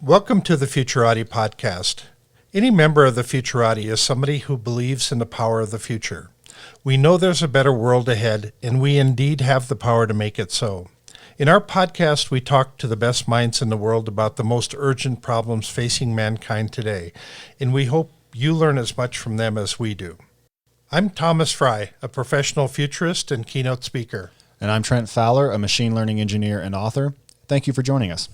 Welcome to the Futurati podcast. Any member of the Futurati is somebody who believes in the power of the future. We know there's a better world ahead, and we indeed have the power to make it so. In our podcast, we talk to the best minds in the world about the most urgent problems facing mankind today, and we hope you learn as much from them as we do. I'm Thomas Fry, a professional futurist and keynote speaker. And I'm Trent Fowler, a machine learning engineer and author. Thank you for joining us.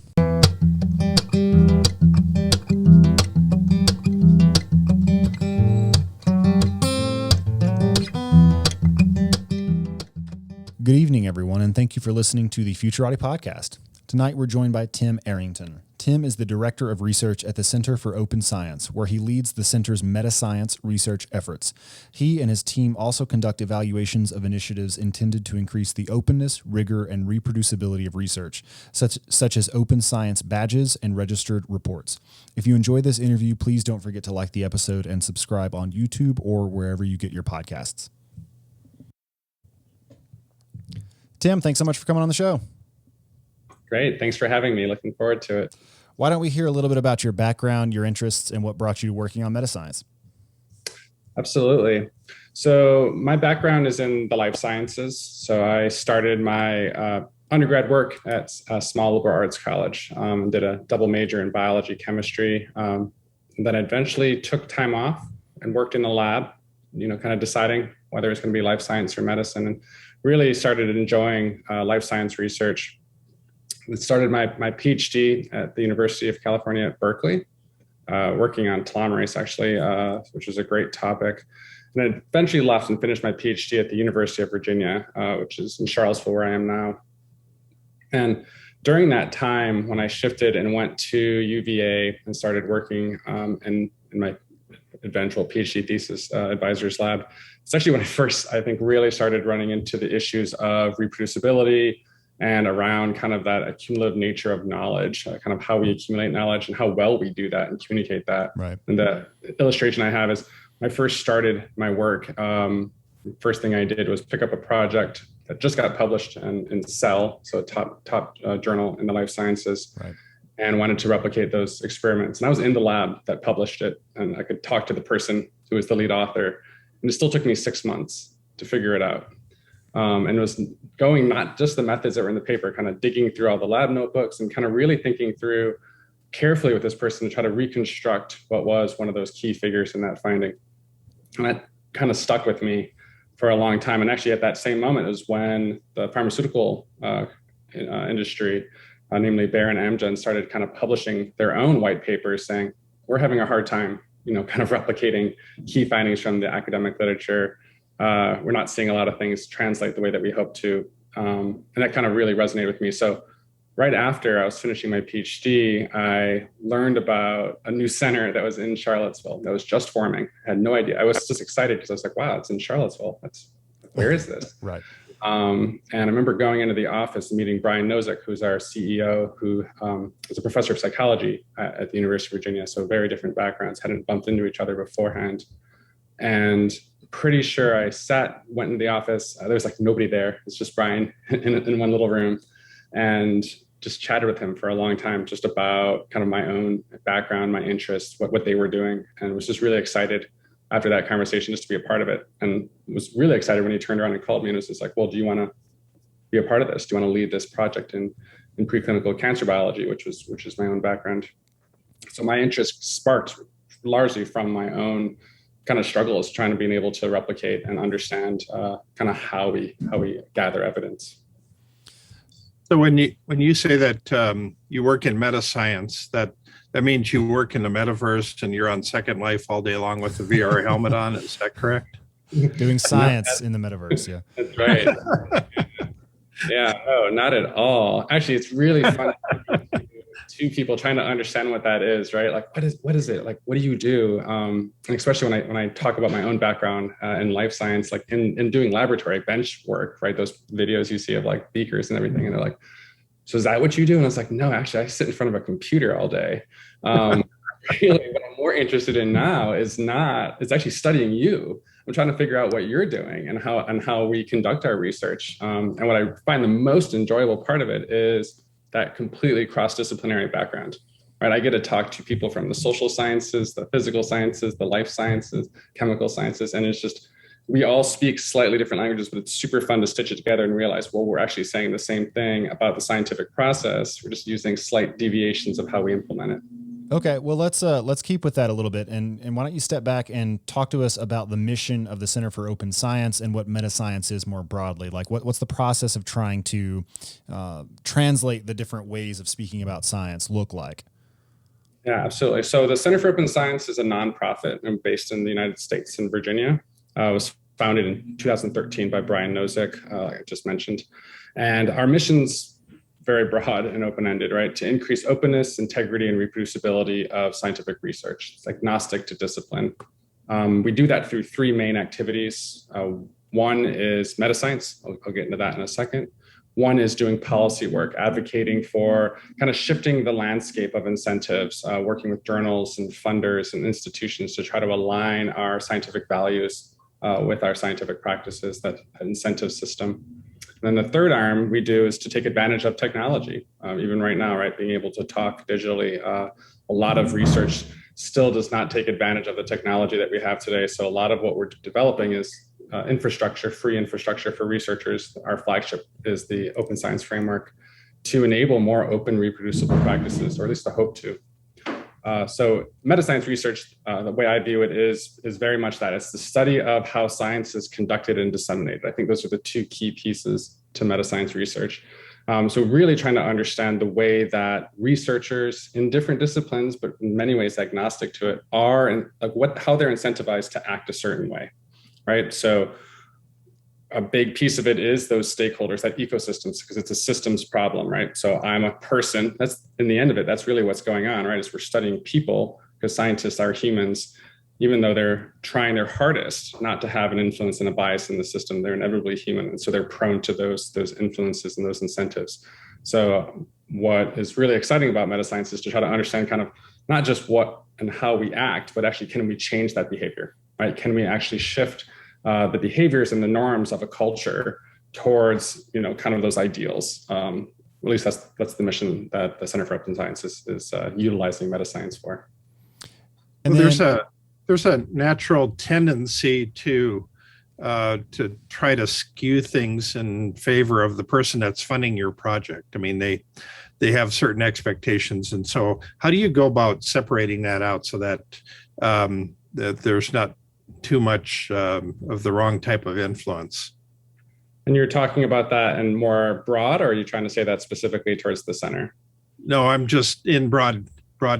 Good evening, everyone, and thank you for listening to the Futurati podcast. Tonight, we're joined by Tim Errington. Tim is the Director of Research at the Center for Open Science, where he leads the center's metascience research efforts. He and his team also conduct evaluations of initiatives intended to increase the openness, rigor, and reproducibility of research, such as open science badges and registered reports. If you enjoy this interview, please don't forget to like the episode and subscribe on YouTube or wherever you get your podcasts. Tim, thanks so much for coming on the show. Great. Thanks for having me. Looking forward to it. Why don't we hear a little bit about your background, your interests, and what brought you to working on metascience? Absolutely. So my background is in the life sciences. So I started my undergrad work at a small liberal arts college, did a double major in biology, chemistry. And then I eventually took time off and worked in the lab, kind of deciding whether it's going to be life science or medicine, and really started enjoying life science research. I started my PhD at the University of California at Berkeley, working on telomerase, actually, which was a great topic. And I eventually left and finished my PhD at the University of Virginia, which is in Charlottesville, where I am now. And during that time, when I shifted and went to UVA and started working in my eventual PhD thesis advisor's lab, it's actually when I first, I think, really started running into the issues of reproducibility and around kind of that accumulative nature of knowledge, kind of how we accumulate knowledge and how well we do that and communicate that. Right. And the illustration I have is when I first started my work, first thing I did was pick up a project that just got published in Cell, so a top journal in the life sciences, right, and wanted to replicate those experiments. And I was in the lab that published it, and I could talk to the person who was the lead author. And it still took me 6 months to figure it out. And it was going not just the methods that were in the paper, kind of digging through all the lab notebooks and kind of really thinking through carefully with this person to try to reconstruct what was one of those key figures in that finding. And that kind of stuck with me for a long time. And actually at that same moment was when the pharmaceutical industry, namely Bayer and Amgen, started kind of publishing their own white papers saying, we're having a hard time, kind of replicating key findings from the academic literature. We're not seeing a lot of things translate the way that we hope to. And that kind of really resonated with me. So right after I was finishing my PhD, I learned about a new center that was in Charlottesville that was just forming. I had no idea. I was just excited because I was like, wow, it's in Charlottesville. Where is this? Right. And I remember going into the office and meeting Brian Nozick, who's our CEO, who is a professor of psychology at the University of Virginia. So very different backgrounds, hadn't bumped into each other beforehand. And pretty sure I went into the office. There was like nobody there. It's just Brian in one little room, and just chatted with him for a long time, just about kind of my own background, my interests, what they were doing, and was just really excited after that conversation just to be a part of it. And was really excited when he turned around and called me and was just like, well, do you want to be a part of this? Do you want to lead this project in preclinical cancer biology, which is my own background? So my interest sparked largely from my own kind of struggles trying to be able to replicate and understand kind of how we gather evidence. So when you say that you work in metascience, that means you work in the metaverse and you're on Second Life all day long with the VR helmet on. Is that correct? Doing science in the metaverse, yeah. That's right. Yeah, no, not at all. Actually, it's really fun. Two people trying to understand what that is, right? Like, what is it? Like, what do you do? And especially when I talk about my own background in life science, like in doing laboratory bench work, right? Those videos you see of like beakers and everything, and they're like, so is that what you do? And I was like, no, actually, I sit in front of a computer all day. Really, what I'm more interested in now is actually studying you. I'm trying to figure out what you're doing and how we conduct our research. And what I find the most enjoyable part of it is that completely cross-disciplinary background. right? I get to talk to people from the social sciences, the physical sciences, the life sciences, chemical sciences, and it's just, we all speak slightly different languages, but it's super fun to stitch it together and realize, well, we're actually saying the same thing about the scientific process. We're just using slight deviations of how we implement it. Okay, well let's keep with that a little bit, and why don't you step back and talk to us about the mission of the Center for Open Science and what metascience is more broadly. Like, what's the process of trying to translate the different ways of speaking about science look like? Yeah, absolutely. So the Center for Open Science is a nonprofit and based in the United States in Virginia. It was founded in 2013 by Brian Nozick, like I just mentioned, and our mission's very broad and open-ended, right? To increase openness, integrity, and reproducibility of scientific research. It's agnostic to discipline. We do that through three main activities. One is metascience. I'll get into that in a second. One is doing policy work, advocating for kind of shifting the landscape of incentives, working with journals and funders and institutions to try to align our scientific values with our scientific practices, that incentive system. And then the third arm we do is to take advantage of technology. Even right now, right, being able to talk digitally, a lot of research still does not take advantage of the technology that we have today. So a lot of what we're developing is infrastructure, free infrastructure for researchers. Our flagship is the Open Science Framework to enable more open, reproducible practices, or at least I hope to. So metascience research, the way I view it is very much that. It's the study of how science is conducted and disseminated. I think those are the two key pieces to metascience research. So really trying to understand the way that researchers in different disciplines, but in many ways agnostic to it, are, and like how they're incentivized to act a certain way, right? So a big piece of it is those stakeholders, that ecosystems, because it's a systems problem, right? So I'm a person. That's, in the end of it, that's really what's going on, right? Is we're studying people, because scientists are humans, even though they're trying their hardest not to have an influence and a bias in the system, they're inevitably human. And so they're prone to those influences and those incentives. So what is really exciting about metascience is to try to understand kind of not just what and how we act, but actually, can we change that behavior, right? Can we actually shift the behaviors and the norms of a culture towards, kind of those ideals? At least that's the mission that the Center for Open Science is utilizing metascience for. And well, there's a natural tendency to try to skew things in favor of the person that's funding your project. I mean, they have certain expectations, and so how do you go about separating that out so that that there's not too much of the wrong type of influence? And you're talking about that in more broad, or are you trying to say that specifically towards the center? No, I'm just in broad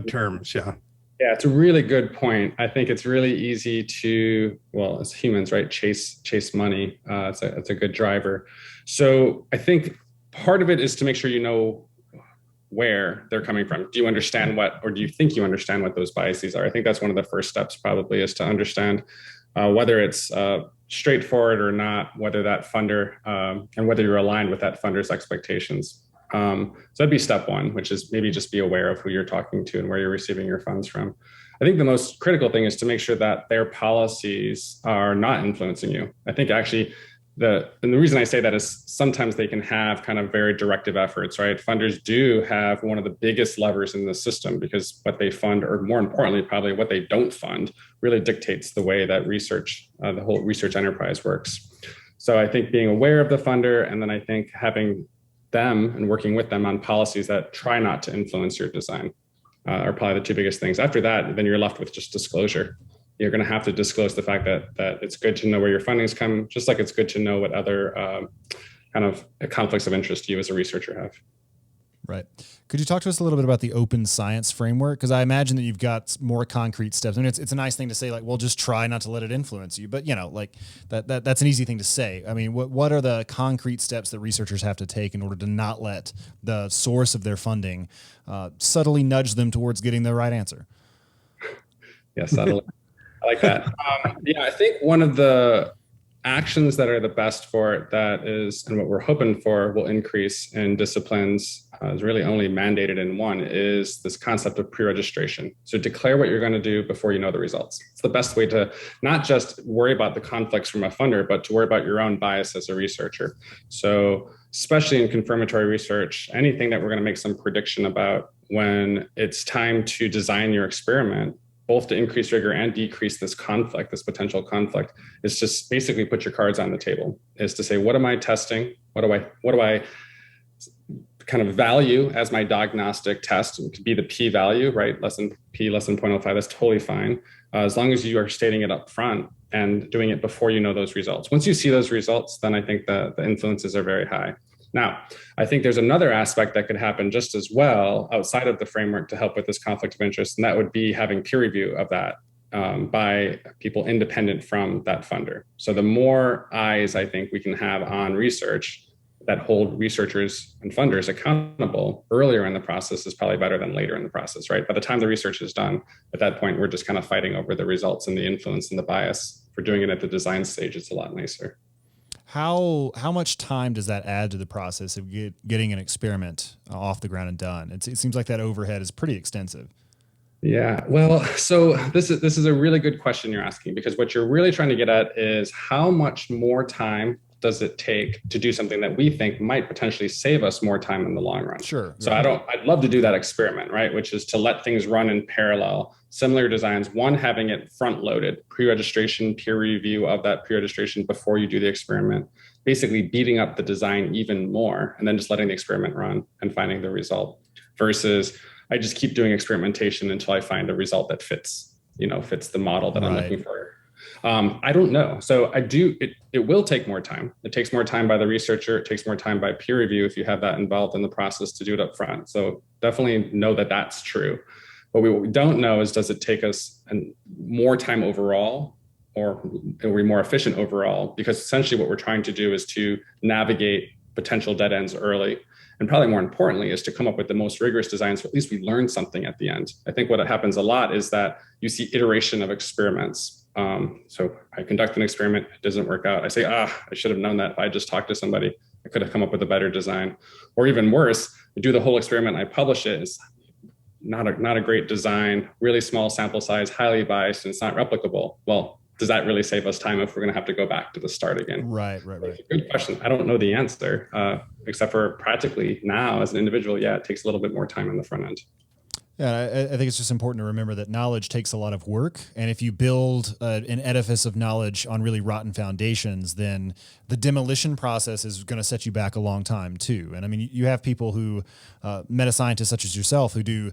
terms. Yeah. Yeah, it's a really good point. I think it's really easy to, well, as humans, right, chase money. It's a good driver. So I think part of it is to make sure you know where they're coming from. Do you understand or do you think you understand what those biases are? I think that's one of the first steps probably, is to understand whether it's straightforward or not, whether that funder and whether you're aligned with that funder's expectations. So that'd be step one, which is maybe just be aware of who you're talking to and where you're receiving your funds from. I think the most critical thing is to make sure that their policies are not influencing you. I think actually and the reason I say that is sometimes they can have kind of very directive efforts, right? Funders do have one of the biggest levers in the system, because what they fund, or more importantly, probably what they don't fund, really dictates the way that research, the whole research enterprise works. So I think being aware of the funder, and then I think having them and working with them on policies that try not to influence your design are probably the two biggest things. After that, then you're left with just disclosure. You're going to have to disclose the fact that it's good to know where your fundings come, just like it's good to know what other kind of conflicts of interest you as a researcher have. Right. Could you talk to us a little bit about the Open Science Framework? Because I imagine that you've got more concrete steps. I mean, it's a nice thing to say, like, well, just try not to let it influence you. But, like that's an easy thing to say. I mean, what are the concrete steps that researchers have to take in order to not let the source of their funding subtly nudge them towards getting the right answer? Yeah, subtly. I like that. I think one of the actions that are the best for it, that is, and what we're hoping for will increase in disciplines, is really only mandated in one, is this concept of pre-registration. So declare what you're going to do before you know the results. It's the best way to not just worry about the conflicts from a funder, but to worry about your own bias as a researcher. So especially in confirmatory research, anything that we're going to make some prediction about when it's time to design your experiment, both to increase rigor and decrease this conflict, this potential conflict, is just basically put your cards on the table, is to say, what am I testing? What do I kind of value as my diagnostic test? It could be the p-value, right? Less than 0.05, that's totally fine. As long as you are stating it up front and doing it before you know those results. Once you see those results, then I think the influences are very high. Now, I think there's another aspect that could happen just as well outside of the framework to help with this conflict of interest, and that would be having peer review of that by people independent from that funder. So the more eyes I think we can have on research that hold researchers and funders accountable earlier in the process is probably better than later in the process, right? By the time the research is done, at that point, we're just kind of fighting over the results and the influence and the bias. For doing it at the design stage, it's a lot nicer. How much time does that add to the process of getting an experiment off the ground and done? It seems like that overhead is pretty extensive. Yeah, well, so this is a really good question you're asking, because what you're really trying to get at is how much more time does it take to do something that we think might potentially save us more time in the long run? Sure. So I'd love to do that experiment, right? Which is to let things run in parallel, similar designs, one, having it front loaded, pre-registration, peer review of that pre-registration before you do the experiment, basically beating up the design even more, and then just letting the experiment run and finding the result, versus I just keep doing experimentation until I find a result that fits the model that I'm looking for. I don't know. So it will take more time. It takes more time by the researcher. It takes more time by peer review if you have that involved in the process to do it up front. So definitely know that that's true. But what we don't know is, does it take us more time overall, or are we more efficient overall? Because essentially what we're trying to do is to navigate potential dead ends early. And probably more importantly is to come up with the most rigorous designs, so at least we learn something at the end. I think what happens a lot is that you see iteration of experiments. So I conduct an experiment, it doesn't work out. I say, I should have known that. If I just talked to somebody, I could have come up with a better design. Or even worse, I do the whole experiment and I publish it. It's not a great design, really small sample size, highly biased, and it's not replicable. Well, does that really save us time if we're going to have to go back to the start again? Right. Good question. I don't know the answer, except for practically now as an individual, it takes a little bit more time on the front end. Yeah, I think it's just important to remember that knowledge takes a lot of work. And if you build an edifice of knowledge on really rotten foundations, then the demolition process is going to set you back a long time too. And I mean, you have people who, meta-scientists such as yourself, who do,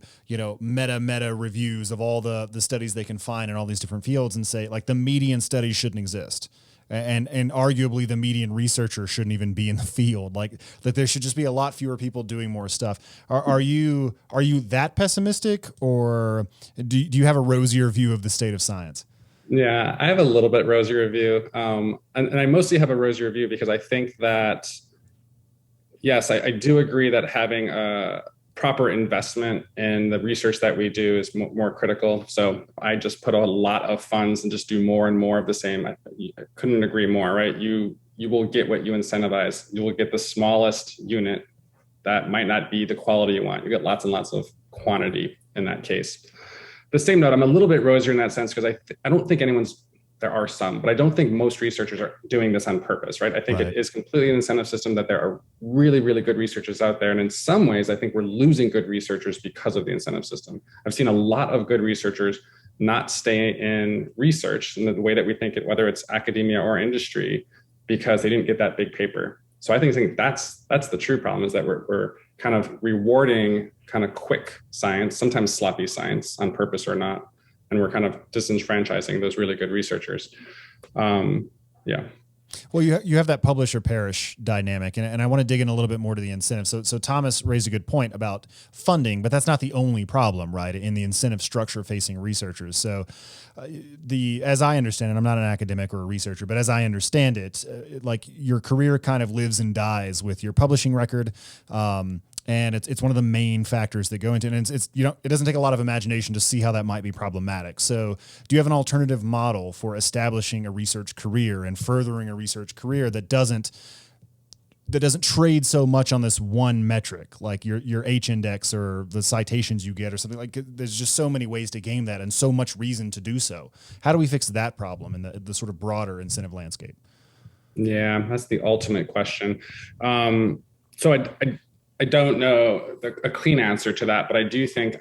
meta reviews of all the studies they can find in all these different fields and say, like, the median study shouldn't exist. And arguably the median researcher shouldn't even be in the field. Like, that there should just be a lot fewer people doing more stuff. Are you that pessimistic, or do you have a rosier view of the state of science? Yeah, I have a little bit rosier view. And I mostly have a rosier view because I think that, yes, I do agree that having a proper investment in the research that we do is more critical. So I just put a lot of funds and just do more and more of the same. I couldn't agree more, right? You will get what you incentivize. You will get the smallest unit that might not be the quality you want. You get lots and lots of quantity in that case. The same note, I'm a little bit rosier in that sense because I don't think there are some, but I don't think most researchers are doing this on purpose, right? I think It is completely an incentive system that there are really, really good researchers out there. And in some ways, I think we're losing good researchers because of the incentive system. I've seen a lot of good researchers not stay in research in the way that we think it, whether it's academia or industry, because they didn't get that big paper. So I think that's the true problem, is that we're kind of rewarding kind of quick science, sometimes sloppy science on purpose or not. And we're kind of disenfranchising those really good researchers. Well, you have that publish or perish dynamic, and I want to dig in a little bit more to the incentive. So Thomas raised a good point about funding, but that's not the only problem, right, in the incentive structure facing researchers. So as I understand it, I'm not an academic or a researcher, but as I understand it, like, your career kind of lives and dies with your publishing record. And it's one of the main factors that go into it. And it doesn't take a lot of imagination to see how that might be problematic. So do you have an alternative model for establishing a research career and furthering a research career that doesn't trade so much on this one metric, like your H-index or the citations you get or something? Like, there's just so many ways to game that and so much reason to do so. How do we fix that problem in the sort of broader incentive landscape? Yeah, that's the ultimate question. So I don't know a clean answer to that, but I do think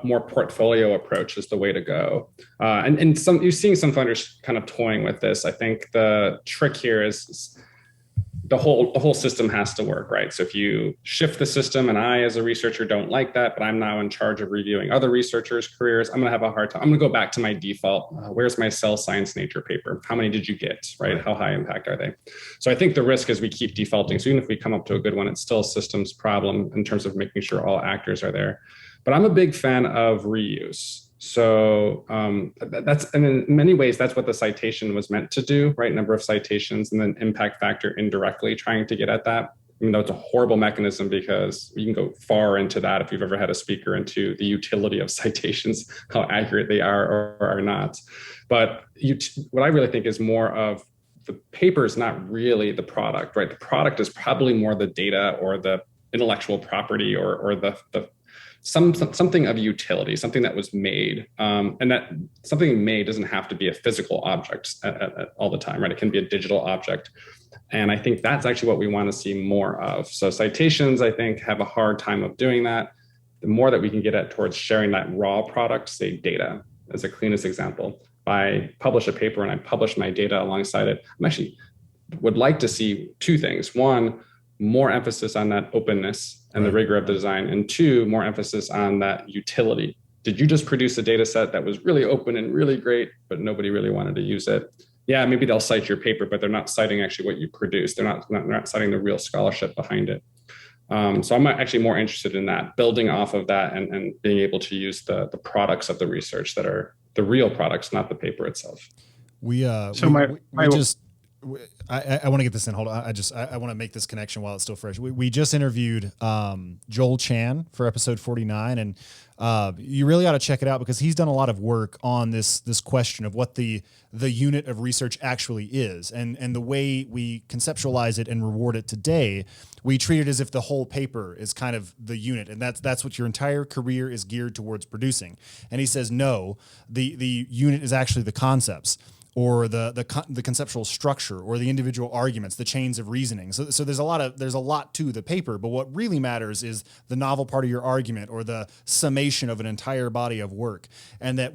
more portfolio approach is the way to go. And you're seeing some funders kind of toying with this. I think the trick here is the whole system has to work, right? So if you shift the system, and I as a researcher don't like that, but I'm now in charge of reviewing other researchers' careers, I'm gonna have a hard time. I'm gonna go back to my default. Where's my Cell Science Nature paper? How many did you get, right? How high impact are they? So I think the risk is we keep defaulting. So even if we come up to a good one, it's still a systems problem in terms of making sure all actors are there. But I'm a big fan of reuse. So and in many ways, that's what the citation was meant to do, right? Number of citations and then impact factor indirectly trying to get at that. Even though it's a horrible mechanism because you can go far into that if you've ever had a speaker into the utility of citations, how accurate they are or are not. But what I really think is more of the paper is not really the product, right? The product is probably more the data or the intellectual property or the something of utility, something that was made, and that something made doesn't have to be a physical object all the time, right? It can be a digital object. And I think that's actually what we want to see more of. So citations, I think, have a hard time of doing that. The more that we can get at towards sharing that raw product, say data, as the cleanest example. If I publish a paper and I publish my data alongside it, I actually would like to see two things. One, more emphasis on that openness and the rigor of the design. And two, more emphasis on that utility. Did you just produce a data set that was really open and really great, but nobody really wanted to use it? Yeah, maybe they'll cite your paper, but they're not citing actually what you produced. They're not citing the real scholarship behind it. So I'm actually more interested in that, building off of that and being able to use the products of the research that are the real products, not the paper itself. I want to get this in. Hold on. I want to make this connection while it's still fresh. We just interviewed Joel Chan for episode 49, and you really ought to check it out because he's done a lot of work on this question of what the unit of research actually is, and the way we conceptualize it and reward it today. We treat it as if the whole paper is kind of the unit, and that's what your entire career is geared towards producing. And he says, no, the unit is actually the concepts, or the conceptual structure, or the individual arguments, the chains of reasoning. So there's a lot to the paper, but what really matters is the novel part of your argument or the summation of an entire body of work. And that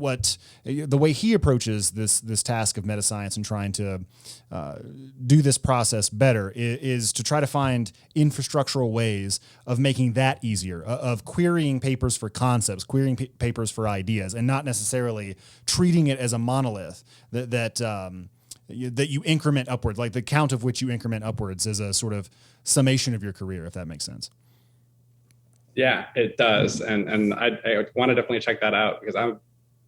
the way he approaches this task of metascience and trying to do this process better is to try to find infrastructural ways of making that easier, of querying papers for concepts, querying papers for ideas, and not necessarily treating it as a monolith that you increment upwards, like the count of which you increment upwards as a sort of summation of your career, if that makes sense. Yeah, it does. And I want to definitely check that out because I've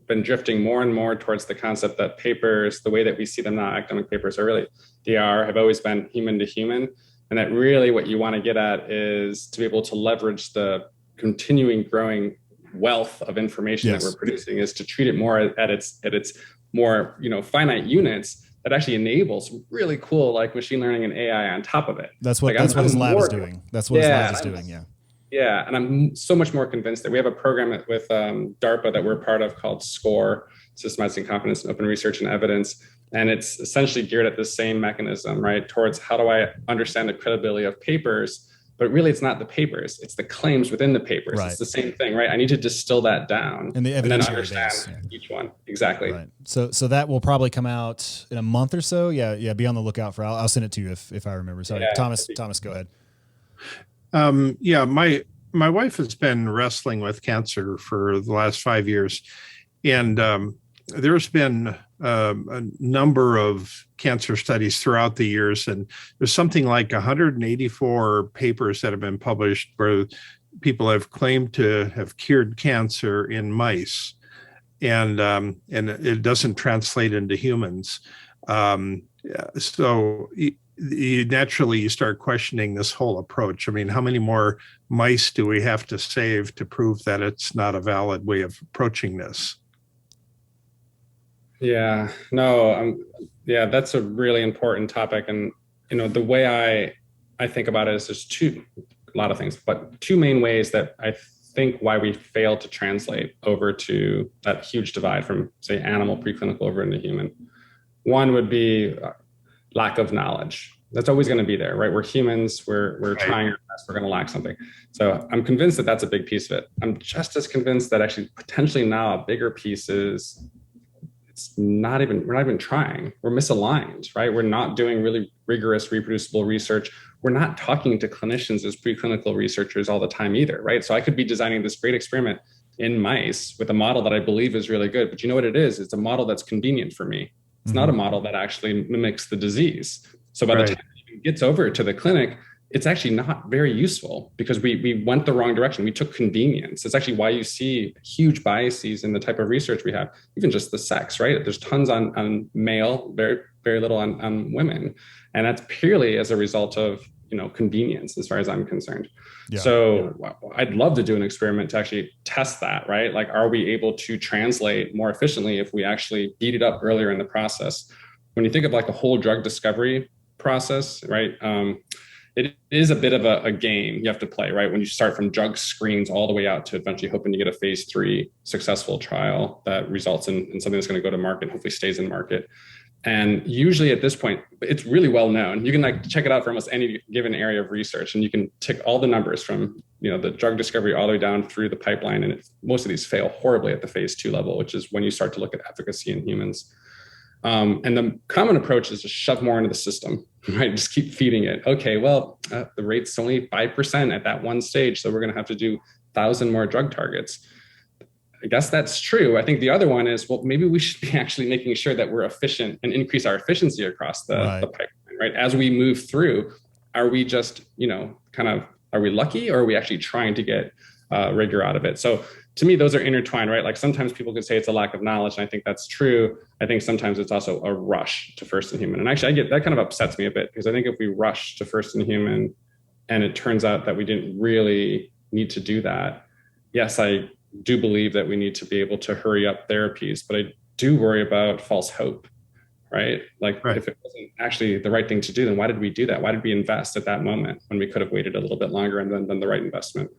been drifting more and more towards the concept that papers, the way that we see them now, academic papers have always been human to human. And that really what you want to get at is to be able to leverage the continuing growing wealth of information that we're producing, is to treat it more at its more finite units that actually enables really cool like machine learning and AI on top of it. That's what his lab is doing. That's what his lab is doing. Yeah. Yeah, and I'm so much more convinced that we have a program with DARPA that we're part of called SCORE, Systemizing Confidence in Open Research and Evidence. And it's essentially geared at the same mechanism, right? Towards how do I understand the credibility of papers? But really, it's not the papers; it's the claims within the papers. Right. It's the same thing, right? I need to distill that down and then understand each one exactly. Right. So that will probably come out in a month or so. Yeah. Be on the lookout for. I'll send it to you if I remember. Sorry, yeah. Thomas, go ahead. My wife has been wrestling with cancer for the last 5 years, and there's been a number of cancer studies throughout the years, and there's something like 184 papers that have been published where people have claimed to have cured cancer in mice, and it doesn't translate into humans. So you start questioning this whole approach. I mean, how many more mice do we have to save to prove that it's not a valid way of approaching this? Yeah, no, that's a really important topic. And, the way I think about it is there's a lot of things, but two main ways that I think why we fail to translate over to that huge divide from, say, animal preclinical over into human. One would be lack of knowledge. That's always going to be there, right? We're humans. We're Right. trying our best. We're going to lack something. So I'm convinced that that's a big piece of it. I'm just as convinced that actually potentially now a bigger piece is we're not even trying. We're misaligned, right? We're not doing really rigorous, reproducible research. We're not talking to clinicians as preclinical researchers all the time either, right? So I could be designing this great experiment in mice with a model that I believe is really good, but you know what it is? It's a model that's convenient for me. It's not a model that actually mimics the disease. So by the time it gets over to the clinic, it's actually not very useful because we went the wrong direction. We took convenience. It's actually why you see huge biases in the type of research we have, even just the sex, right? There's tons on male, very, very little on women. And that's purely as a result of, convenience as far as I'm concerned. Yeah. So I'd love to do an experiment to actually test that, right? Like, are we able to translate more efficiently if we actually beat it up earlier in the process? When you think of like the whole drug discovery process, right? It is a bit of a game you have to play, right? When you start from drug screens all the way out to eventually hoping to get a phase 3 successful trial that results in something that's going to go to market, hopefully stays in market. And usually at this point, it's really well known. You can like check it out for almost any given area of research, and you can tick all the numbers from the drug discovery all the way down through the pipeline. And most of these fail horribly at the phase 2 level, which is when you start to look at efficacy in humans. And the common approach is to shove more into the system, right? Just keep feeding it. Okay, well, the rate's only 5% at that one stage, so we're going to have to do 1,000 more drug targets. I guess that's true. I think the other one is, well, maybe we should be actually making sure that we're efficient and increase our efficiency across the pipeline, right? As we move through, are we just, are we lucky, or are we actually trying to get rigor out of it? So to me, those are intertwined, right? Like sometimes people could say it's a lack of knowledge, and I think that's true. I think sometimes it's also a rush to first in human. And actually, that kind of upsets me a bit, because I think if we rush to first in human and it turns out that we didn't really need to do that, yes, I do believe that we need to be able to hurry up therapies, but I do worry about false hope, right? Like if it wasn't actually the right thing to do, then why did we do that? Why did we invest at that moment when we could have waited a little bit longer and then done the right investment?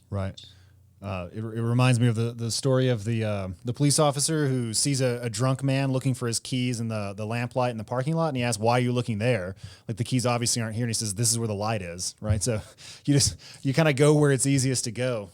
Right. It reminds me of the story of the police officer who sees a drunk man looking for his keys in the lamplight in the parking lot, and he asks, "Why are you looking there?" Like, the keys obviously aren't here, and he says, "This is where the light is." Right. So you kind of go where it's easiest to go.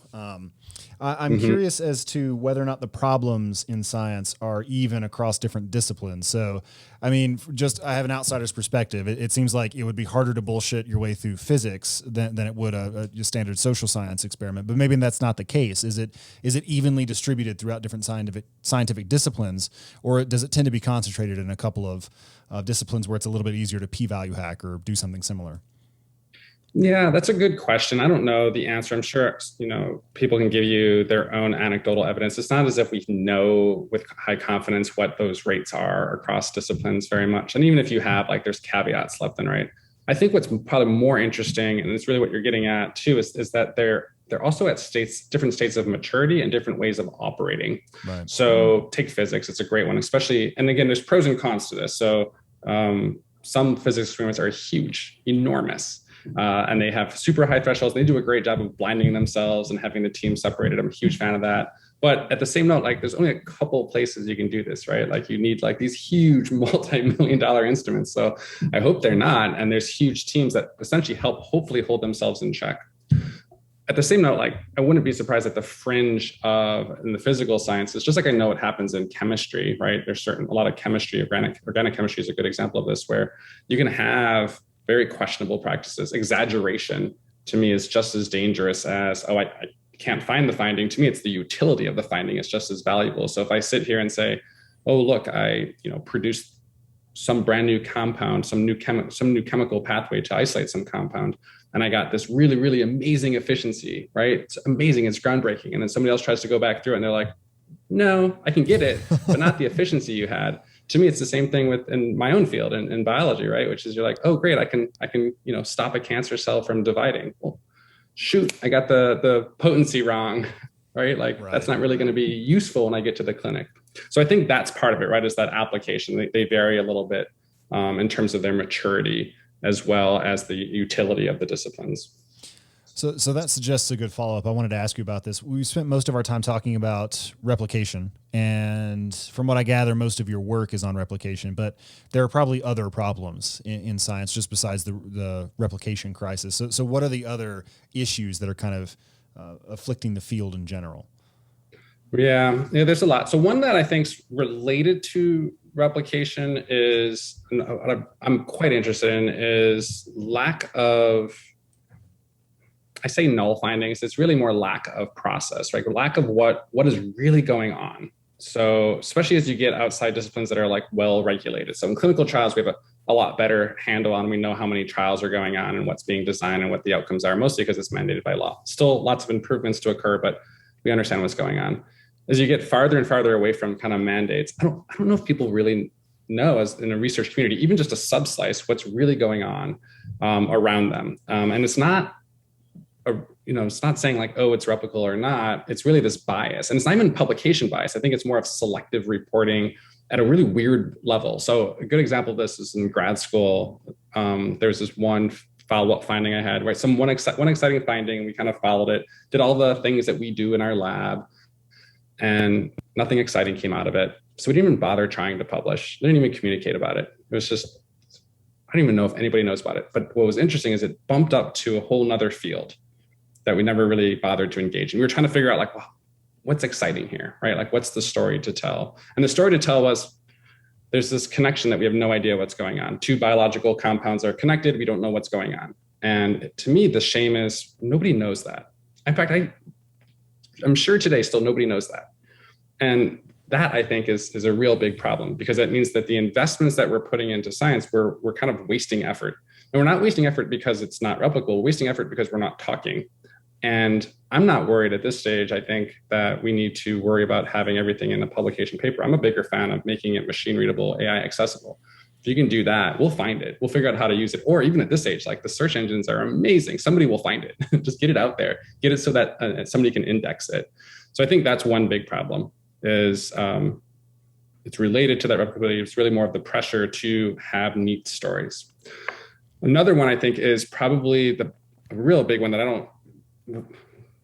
I'm curious as to whether or not the problems in science are even across different disciplines. So, I mean, I have an outsider's perspective. It seems like it would be harder to bullshit your way through physics than it would a standard social science experiment. But maybe that's not the case. Is it evenly distributed throughout different scientific disciplines, or does it tend to be concentrated in a couple of disciplines where it's a little bit easier to p-value hack or do something similar? Yeah, that's a good question. I don't know the answer. I'm sure, people can give you their own anecdotal evidence. It's not as if we know with high confidence what those rates are across disciplines very much. And even if you have, there's caveats left and right. I think what's probably more interesting, and it's really what you're getting at too, is that they're also at different states of maturity and different ways of operating. Right. So take physics. It's a great one, especially, and again, there's pros and cons to this. So some physics experiments are huge, enormous. And they have super high thresholds. They do a great job of blinding themselves and having the team separated. I'm a huge fan of that. But at the same note, there's only a couple places you can do this, right? You need these huge multi-million-dollar instruments. So I hope they're not. And there's huge teams that essentially help hopefully hold themselves in check. At the same note, I wouldn't be surprised at the fringe in the physical sciences, just like I know it happens in chemistry, right? There's a lot of chemistry, organic chemistry is a good example of this, where you can have very questionable practices. Exaggeration to me is just as dangerous as, I can't find the finding. To me, it's the utility of the finding. It's just as valuable. So if I sit here and say, oh, look, I produced some brand new compound, some new chemical pathway to isolate some compound, and I got this really, really amazing efficiency, right? It's amazing, it's groundbreaking. And then somebody else tries to go back through it and they're like, no, I can get it, but not the efficiency you had. To me, it's the same thing in my own field in biology, right? Which is you're like, oh, great, I can stop a cancer cell from dividing. Well, shoot, I got the potency wrong, right? That's not really going to be useful when I get to the clinic. So I think that's part of it, right? Is that application. They vary a little bit in terms of their maturity as well as the utility of the disciplines. So that suggests a good follow-up. I wanted to ask you about this. We spent most of our time talking about replication, and from what I gather, most of your work is on replication, but there are probably other problems in science just besides the replication crisis. So what are the other issues that are kind of afflicting the field in general? Yeah, there's a lot. So one that I think's related to replication is, I'm quite interested in, is lack of, I say null findings. It's really more lack of process, right? Lack of what is really going on. So especially as you get outside disciplines that are like well regulated. So in clinical trials, we have a lot better handle on, we know how many trials are going on and what's being designed and what the outcomes are, mostly because it's mandated by law. Still lots of improvements to occur, but we understand what's going on. As you get farther and farther away from kind of mandates, I don't know if people really know, as in a research community, even just a subslice, what's really going on around them. And it's not, it's not saying like, oh, it's replicable or not. It's really this bias. And it's not even publication bias. I think it's more of selective reporting at a really weird level. So a good example of this is in grad school. There's this one follow-up finding I had, right? One exciting finding, we kind of followed it, did all the things that we do in our lab, and nothing exciting came out of it. So we didn't even bother trying to publish. They didn't even communicate about it. It was just, I don't even know if anybody knows about it. But what was interesting is it bumped up to a whole nother field that we never really bothered to engage in. We were trying to figure out like, well, what's exciting here, right? Like, what's the story to tell? And the story to tell was, there's this connection that we have no idea what's going on. Two biological compounds are connected. We don't know what's going on. And to me, the shame is nobody knows that. In fact, I'm sure today still nobody knows that. And that, I think, is a real big problem, because that means that the investments that we're putting into science, we're kind of wasting effort. And we're not wasting effort because it's not replicable, we're wasting effort because we're not talking. And I'm not worried at this stage. I think that we need to worry about having everything in a publication paper. I'm a bigger fan of making it machine readable, AI accessible. If you can do that, we'll find it. We'll figure out how to use it. Or even at this age, like the search engines are amazing. Somebody will find it. Just get it out there. Get it so that somebody can index it. So I think that's one big problem, is it's related to that replicability. It's really more of the pressure to have neat stories. Another one I think is probably the real big one that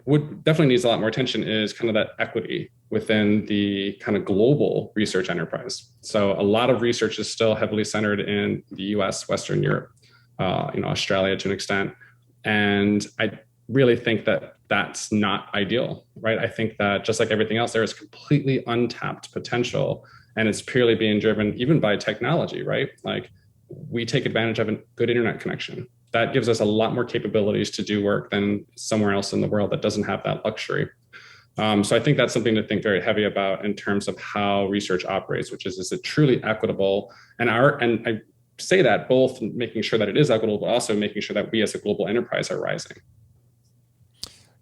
would definitely needs a lot more attention, is kind of that equity within the kind of global research enterprise. So a lot of research is still heavily centered in the US, Western Europe, Australia to an extent. And I really think that that's not ideal, right? I think that just like everything else, there is completely untapped potential, and it's purely being driven even by technology, right? Like, we take advantage of a good internet connection. That gives us a lot more capabilities to do work than somewhere else in the world that doesn't have that luxury. So I think that's something to think very heavy about in terms of how research operates, which is it truly equitable? And I say that both making sure that it is equitable, but also making sure that we as a global enterprise are rising.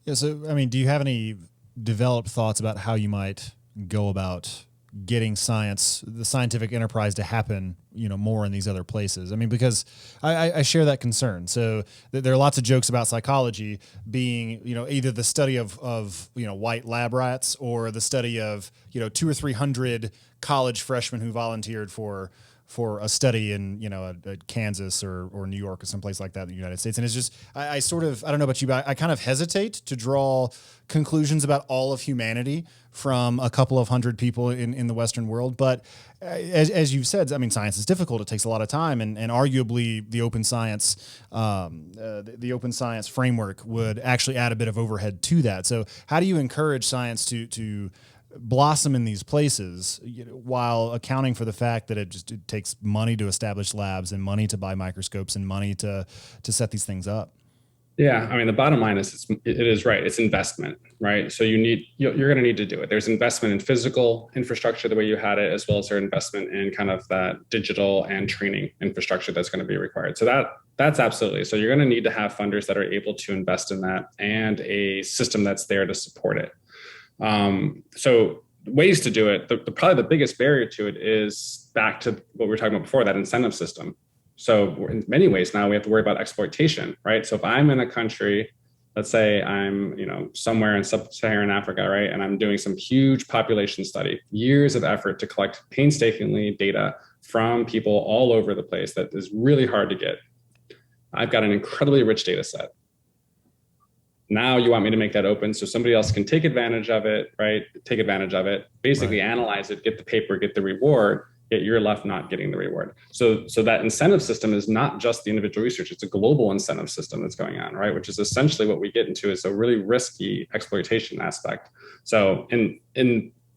Yeah. So, I mean, do you have any developed thoughts about how you might go about getting the scientific enterprise to happen, more in these other places? I mean, because I share that concern. So there are lots of jokes about psychology being, either the study of white lab rats, or the study of, 200 or 300 college freshmen who volunteered for a study in, at Kansas or New York or someplace like that in the United States. And it's just, I don't know about you, but I kind of hesitate to draw conclusions about all of humanity from a couple of hundred people in the Western world. But as you've said, I mean, science is difficult. It takes a lot of time, and arguably the open science, the open science framework would actually add a bit of overhead to that. So how do you encourage science to blossom in these places, while accounting for the fact that it takes money to establish labs, and money to buy microscopes, and money to set these things up? Yeah, I mean, the bottom line is it is right. It's investment, right? So you're going to need to do it. There's investment in physical infrastructure, the way you had it, as well as their investment in kind of that digital and training infrastructure that's going to be required. So that's absolutely. So you're going to need to have funders that are able to invest in that, and a system that's there to support it. So ways to do it, probably the biggest barrier to it is back to what we were talking about before, that incentive system. So in many ways now we have to worry about exploitation, right? So if I'm in a country, let's say I'm, somewhere in sub-Saharan Africa, right? And I'm doing some huge population study, years of effort to collect painstakingly data from people all over the place that is really hard to get. I've got an incredibly rich data set. Now you want me to make that open so somebody else can take advantage of it, right? Take advantage of it, basically analyze it, get the paper, get the reward, yet you're left not getting the reward. So that incentive system is not just the individual research, it's a global incentive system that's going on, right? Which is essentially what we get into is a really risky exploitation aspect. So in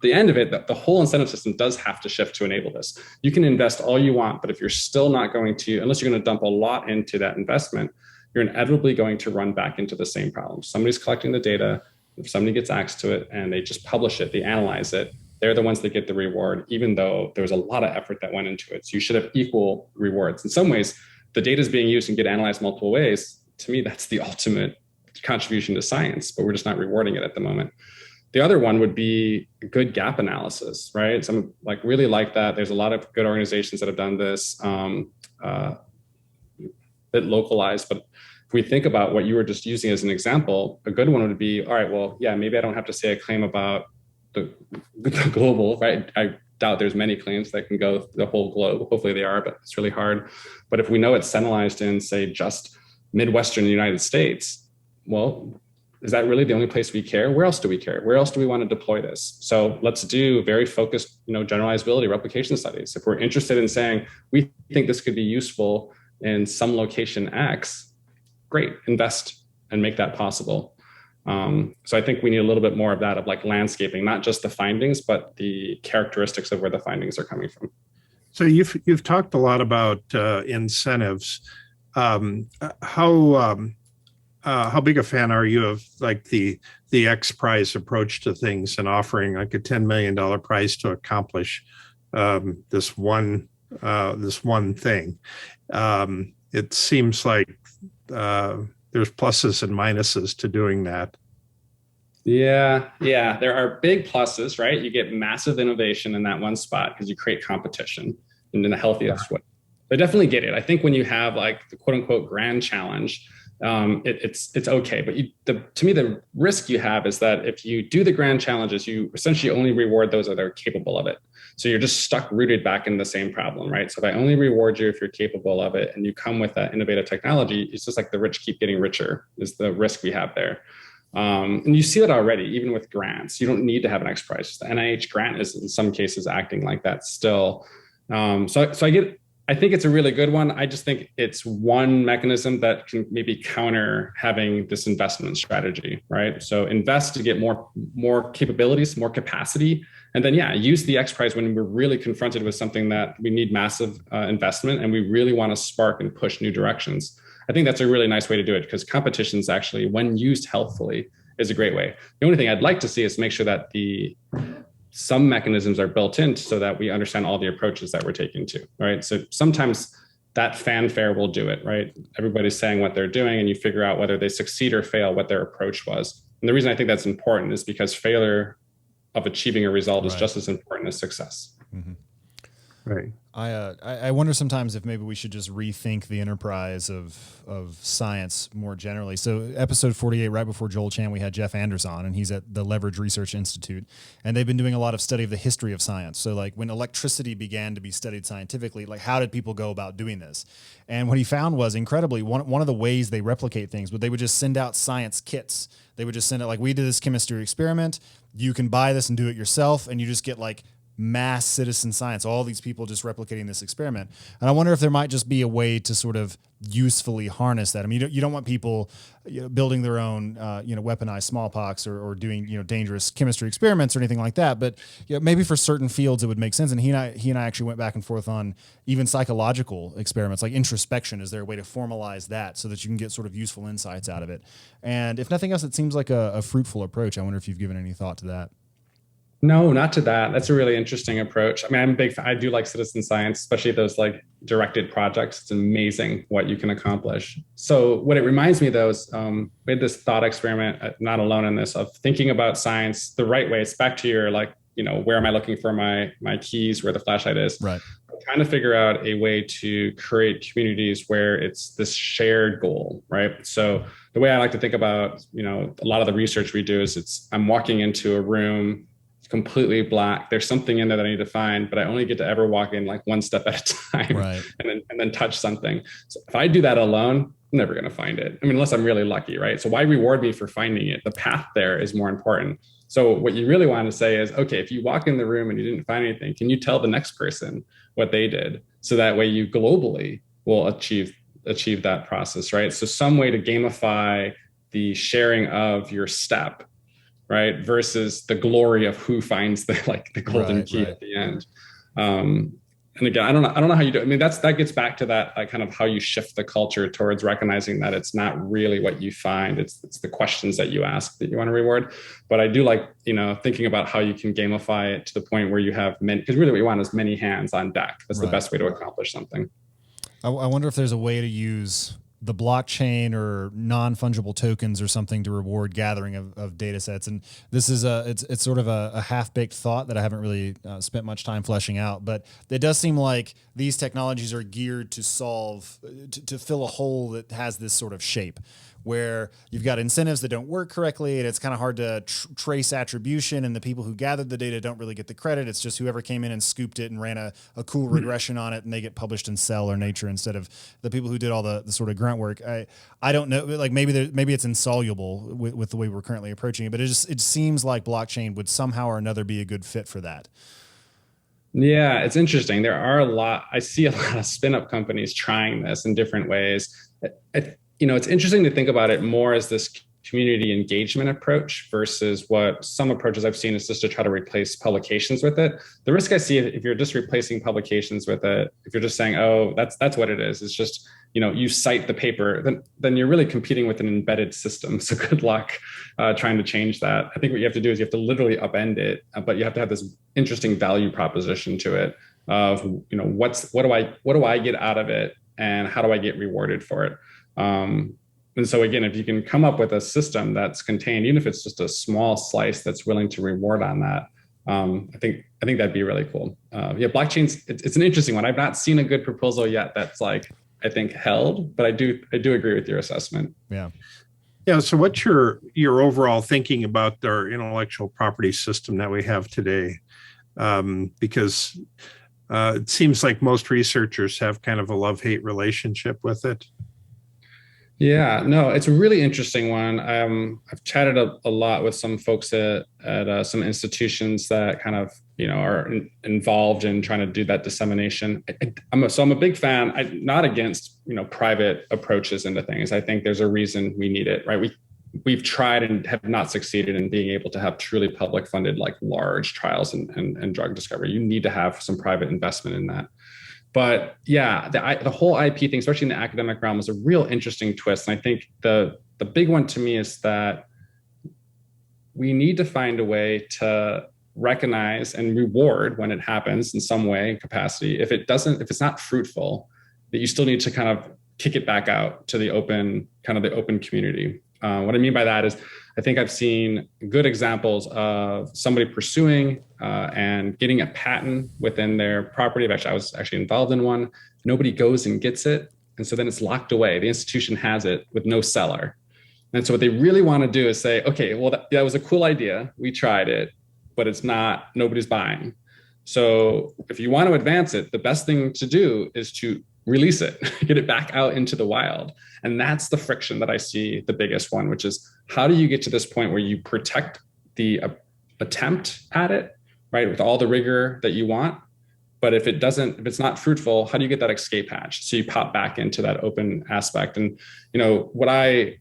the end of it, the whole incentive system does have to shift to enable this. You can invest all you want, but if you're still not going to, unless you're going to dump a lot into that investment, you're inevitably going to run back into the same problem. Somebody's collecting the data, if somebody gets access to it and they just publish it, they analyze it, they're the ones that get the reward, even though there was a lot of effort that went into it. So you should have equal rewards. In some ways, the data is being used and get analyzed multiple ways. To me, that's the ultimate contribution to science, but we're just not rewarding it at the moment. The other one would be good gap analysis, right? Some really like that. There's a lot of good organizations that have done this, a bit localized, but if we think about what you were just using as an example, a good one would be, all right, well, yeah, maybe I don't have to say a claim about the global, right? I doubt there's many claims that can go the whole globe. Hopefully they are, but it's really hard. But if we know it's centralized in, say, just Midwestern United States, well, is that really the only place we care? Where else do we care? Where else do we want to deploy this? So let's do very focused, generalizability replication studies. If we're interested in saying, we think this could be useful in some location X, great, invest and make that possible. So I think we need a little bit more of that, of landscaping, not just the findings, but the characteristics of where the findings are coming from. So you've talked a lot about incentives. How big a fan are you of the XPRIZE approach to things and offering a $10 million prize to accomplish this one thing? It seems like there's pluses and minuses to doing that. Yeah. There are big pluses, right? You get massive innovation in that one spot because you create competition in the healthiest way. I definitely get it. I think when you have the quote unquote grand challenge, it's okay. But to me, the risk you have is that if you do the grand challenges, you essentially only reward those that are capable of it. So you're just stuck rooted back in the same problem, right? So if I only reward you if you're capable of it and you come with that innovative technology, it's just the rich keep getting richer is the risk we have there. And you see that already, even with grants. You don't need to have an XPRIZE. The NIH grant is in some cases acting like that still. I think it's a really good one. I just think it's one mechanism that can maybe counter having this investment strategy, right? So invest to get more capabilities, more capacity, and then use the XPRIZE when we're really confronted with something that we need massive investment and we really want to spark and push new directions. I think that's a really nice way to do it because competitions actually, when used healthfully, is a great way. The only thing I'd like to see is make sure that some mechanisms are built in so that we understand all the approaches that we're taking to, right? So sometimes that fanfare will do it, right? Everybody's saying what they're doing and you figure out whether they succeed or fail, what their approach was. And the reason I think that's important is because failure of achieving a result is just as important as success. Mm-hmm. Right. I wonder sometimes if maybe we should just rethink the enterprise of science more generally. So episode 48, right before Joel Chan, we had Jeff Anders on, and he's at the Leverage Research Institute, and they've been doing a lot of study of the history of science. So when electricity began to be studied scientifically, how did people go about doing this? And what he found was incredibly, one of the ways they replicate things, but they would just send out science kits. They would just send it we did this chemistry experiment. You can buy this and do it yourself, and you just get mass citizen science, all these people just replicating this experiment. And I wonder if there might just be a way to sort of usefully harness that. I mean, you don't want people building their own, weaponized smallpox or doing, dangerous chemistry experiments or anything like that. But maybe for certain fields it would make sense. And he and I actually went back and forth on even psychological experiments, like introspection. Is there a way to formalize that so that you can get sort of useful insights out of it? And if nothing else, it seems like a fruitful approach. I wonder if you've given any thought to that. No, not to that. That's a really interesting approach. I mean, I'm a big fan. I do like citizen science, especially those directed projects. It's amazing what you can accomplish. So what it reminds me though is we had this thought experiment, not alone in this, of thinking about science the right way. It's back to your where am I looking for my keys, where the flashlight is. Right. Trying to figure out a way to create communities where it's this shared goal, right? So the way I like to think about, a lot of the research we do is I'm walking into a room, completely black. There's something in there that I need to find, but I only get to ever walk in one step at a time, right, and then touch something. So if I do that alone, never going to find it. I mean, unless I'm really lucky, right? So why reward me for finding it? The path there is more important. So what you really want to say is, okay, if you walk in the room and you didn't find anything, can you tell the next person what they did? So that way you globally will achieve that process, right? So some way to gamify the sharing of your step, right? Versus the glory of who finds the golden key at the end. And again, I don't know how you do it. I mean, that gets back to that kind of how you shift the culture towards recognizing that it's not really what you find. It's the questions that you ask that you want to reward. But I do like, thinking about how you can gamify it to the point where you have many, because really what you want is many hands on deck. That's the best way to accomplish something. I wonder if there's a way to use the blockchain or non-fungible tokens or something to reward gathering of data sets. And this is it's sort of a half-baked thought that I haven't really spent much time fleshing out, but it does seem like these technologies are geared to to fill a hole that has this sort of shape, where you've got incentives that don't work correctly, and it's kind of hard to trace attribution, and the people who gathered the data don't really get the credit. It's just whoever came in and scooped it and ran a cool regression on it, and they get published in Cell or Nature instead of the people who did all the sort of grunt work. I don't know, like maybe it's insoluble with the way we're currently approaching it, but it seems like blockchain would somehow or another be a good fit for that. Yeah, it's interesting. I see a lot of spin-up companies trying this in different ways. It's interesting to think about it more as this community engagement approach versus what some approaches I've seen is just to try to replace publications with it. The risk I see if you're just replacing publications with it, if you're just saying, oh, that's what it is. It's just, you cite the paper, then you're really competing with an embedded system. So good luck trying to change that. I think what you have to do is you have to literally upend it, but you have to have this interesting value proposition to it of, what do I get out of it and how do I get rewarded for it? And so again, if you can come up with a system that's contained, even if it's just a small slice that's willing to reward on that, I think that'd be really cool. Blockchains, it's an interesting one. I've not seen a good proposal yet that's I think held, but I do agree with your assessment. Yeah. Yeah. So what's your overall thinking about our intellectual property system that we have today? Because it seems like most researchers have kind of a love-hate relationship with it. Yeah, no, it's a really interesting one. I've chatted a lot with some folks at some institutions that kind of, are involved in trying to do that dissemination. I'm a big fan. I'm not against, private approaches into things. I think there's a reason we need it, right? We've tried and have not succeeded in being able to have truly public funded, like large trials and drug discovery. You need to have some private investment in that. But yeah, the whole IP thing, especially in the academic realm, is a real interesting twist. And I think the big one to me is that we need to find a way to recognize and reward when it happens in some way, capacity. If it's not fruitful, that you still need to kind of kick it back out to the open community. What I mean by that is, I think I've seen good examples of somebody pursuing and getting a patent within their property. I was actually involved in one. Nobody goes and gets it. And so then it's locked away. The institution has it with no seller. And so what they really want to do is say, okay, well, that was a cool idea. We tried it, but nobody's buying. So if you want to advance it, the best thing to do is to release it, get it back out into the wild. And that's the friction that I see the biggest one, which is how do you get to this point where you protect the attempt at it, right? With all the rigor that you want. But if it's not fruitful, how do you get that escape hatch? So you pop back into that open aspect. And, what I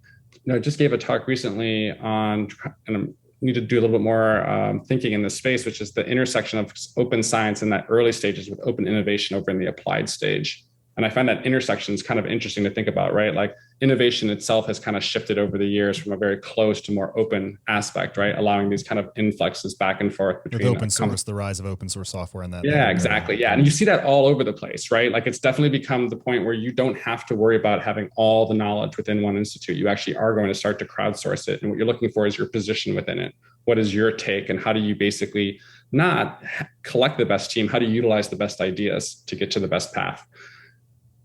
just gave a talk recently on, and I need to do a little bit more thinking in this space, which is the intersection of open science in that early stages with open innovation over in the applied stage. And I find that intersection is kind of interesting to think about, right? Like innovation itself has kind of shifted over the years from a very closed to more open aspect, right? Allowing these kind of influxes back and forth between with open source, the rise of open source software and that. Yeah, exactly. Yeah. And you see that all over the place, right? Like it's definitely become the point where you don't have to worry about having all the knowledge within one institute. You actually are going to start to crowdsource it. And what you're looking for is your position within it. What is your take? And how do you basically not collect the best team? How do you utilize the best ideas to get to the best path?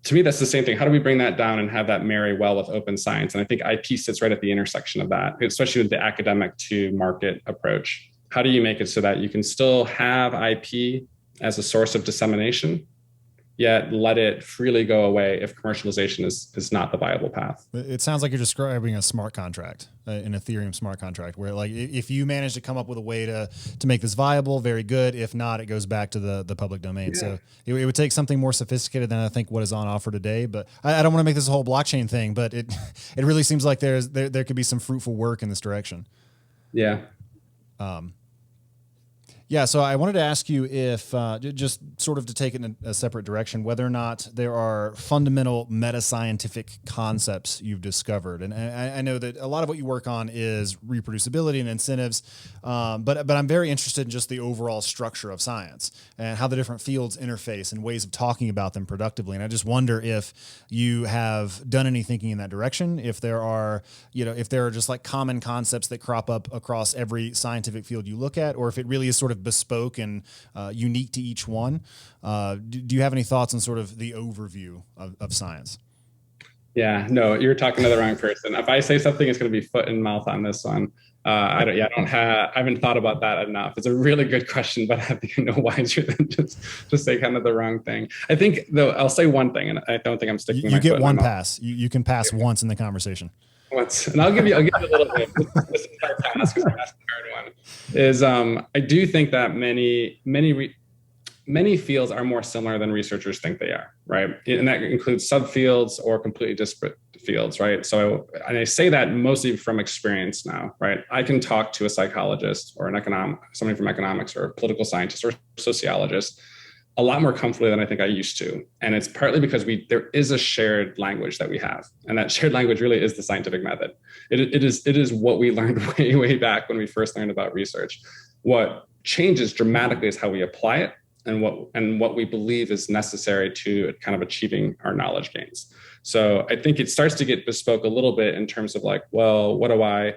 To me, that's the same thing. How do we bring that down and have that marry well with open science? And I think IP sits right at the intersection of that, especially with the academic to market approach. How do you make it so that you can still have IP as a source of dissemination, yet let it freely go away if commercialization is not the viable path. It sounds like you're describing a smart contract, an Ethereum smart contract, where like if you manage to come up with a way to make this viable, very good. If not, it goes back to the public domain. Yeah. So it would take something more sophisticated than I think what is on offer today. But I don't want to make this a whole blockchain thing, but it really seems like there could be some fruitful work in this direction. Yeah. Yeah, so I wanted to ask you if, just sort of to take it in a separate direction, whether or not there are fundamental meta-scientific concepts you've discovered. And I know that a lot of what you work on is reproducibility and incentives, but I'm very interested in just the overall structure of science and how the different fields interface and ways of talking about them productively. And I just wonder if you have done any thinking in that direction, if there are just like common concepts that crop up across every scientific field you look at, or if it really is sort of bespoke and unique to each one. Do you have any thoughts on sort of the overview of science? Yeah, no, you're talking to the wrong person. If I say something, it's going to be foot and mouth on this one. I haven't thought about that enough. It's a really good question, but I think I'm no wiser than just say kind of the wrong thing. I think though, I'll say one thing, and I don't think I'm sticking. You get one pass. You can pass once in the conversation. And I'll give you a little bit. This is our task, because that's the hard one. Is I do think that many fields are more similar than researchers think they are, right? And that includes subfields or completely disparate fields, right? So, and I say that mostly from experience now, right? I can talk to a psychologist or somebody from economics or a political scientist or sociologist a lot more comfortably than I think I used to. And it's partly because there is a shared language that we have. And that shared language really is the scientific method. It is what we learned way back when we first learned about research. What changes dramatically is how we apply it and what we believe is necessary to kind of achieving our knowledge gains. So I think it starts to get bespoke a little bit in terms of like, well, what do I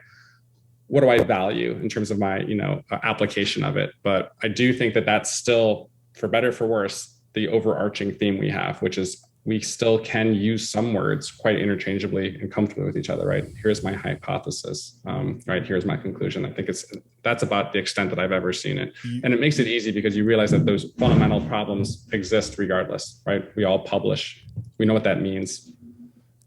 value in terms of my, application of it? But I do think that that's still, for better or for worse, the overarching theme we have, which is we still can use some words quite interchangeably and comfortably with each other, right? Here's my hypothesis, right? Here's my conclusion. I think that's about the extent that I've ever seen it. And it makes it easy because you realize that those fundamental problems exist regardless, right? We all publish. We know what that means.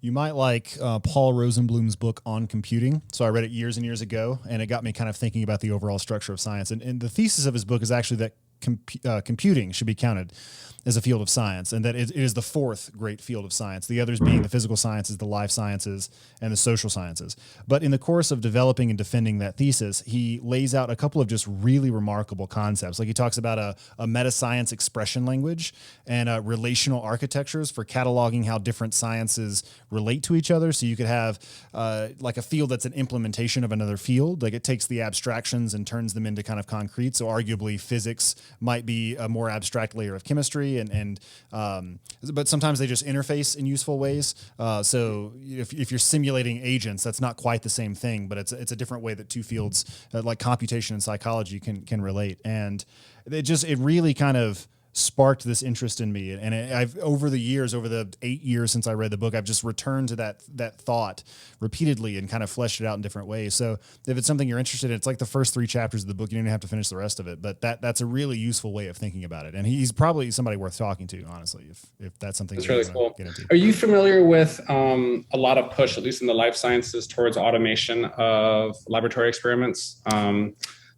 You might like Paul Rosenblum's book on computing. So I read it years and years ago, and it got me kind of thinking about the overall structure of science. And the thesis of his book is actually that computing should be counted as a field of science, and that it is the fourth great field of science, the others being the physical sciences, the life sciences, and the social sciences. But in the course of developing and defending that thesis, he lays out a couple of just really remarkable concepts. Like he talks about a metascience expression language and relational architectures for cataloging how different sciences relate to each other. So you could have like a field that's an implementation of another field. Like it takes the abstractions and turns them into kind of concrete. So arguably physics might be a more abstract layer of chemistry, but sometimes they just interface in useful ways. So if you're simulating agents, that's not quite the same thing, but it's a different way that two fields like computation and psychology can relate. And it really kind of sparked this interest in me. And I've over the 8 years since I read the book, I've just returned to that thought repeatedly and kind of fleshed it out in different ways. So if it's something you're interested in, it's like the first 3 chapters of the book. You don't even have to finish the rest of it, but that's a really useful way of thinking about it. And he's probably somebody worth talking to, honestly, if that's something that's really cool. Are you familiar with a lot of push, at least in the life sciences, towards automation of laboratory experiments?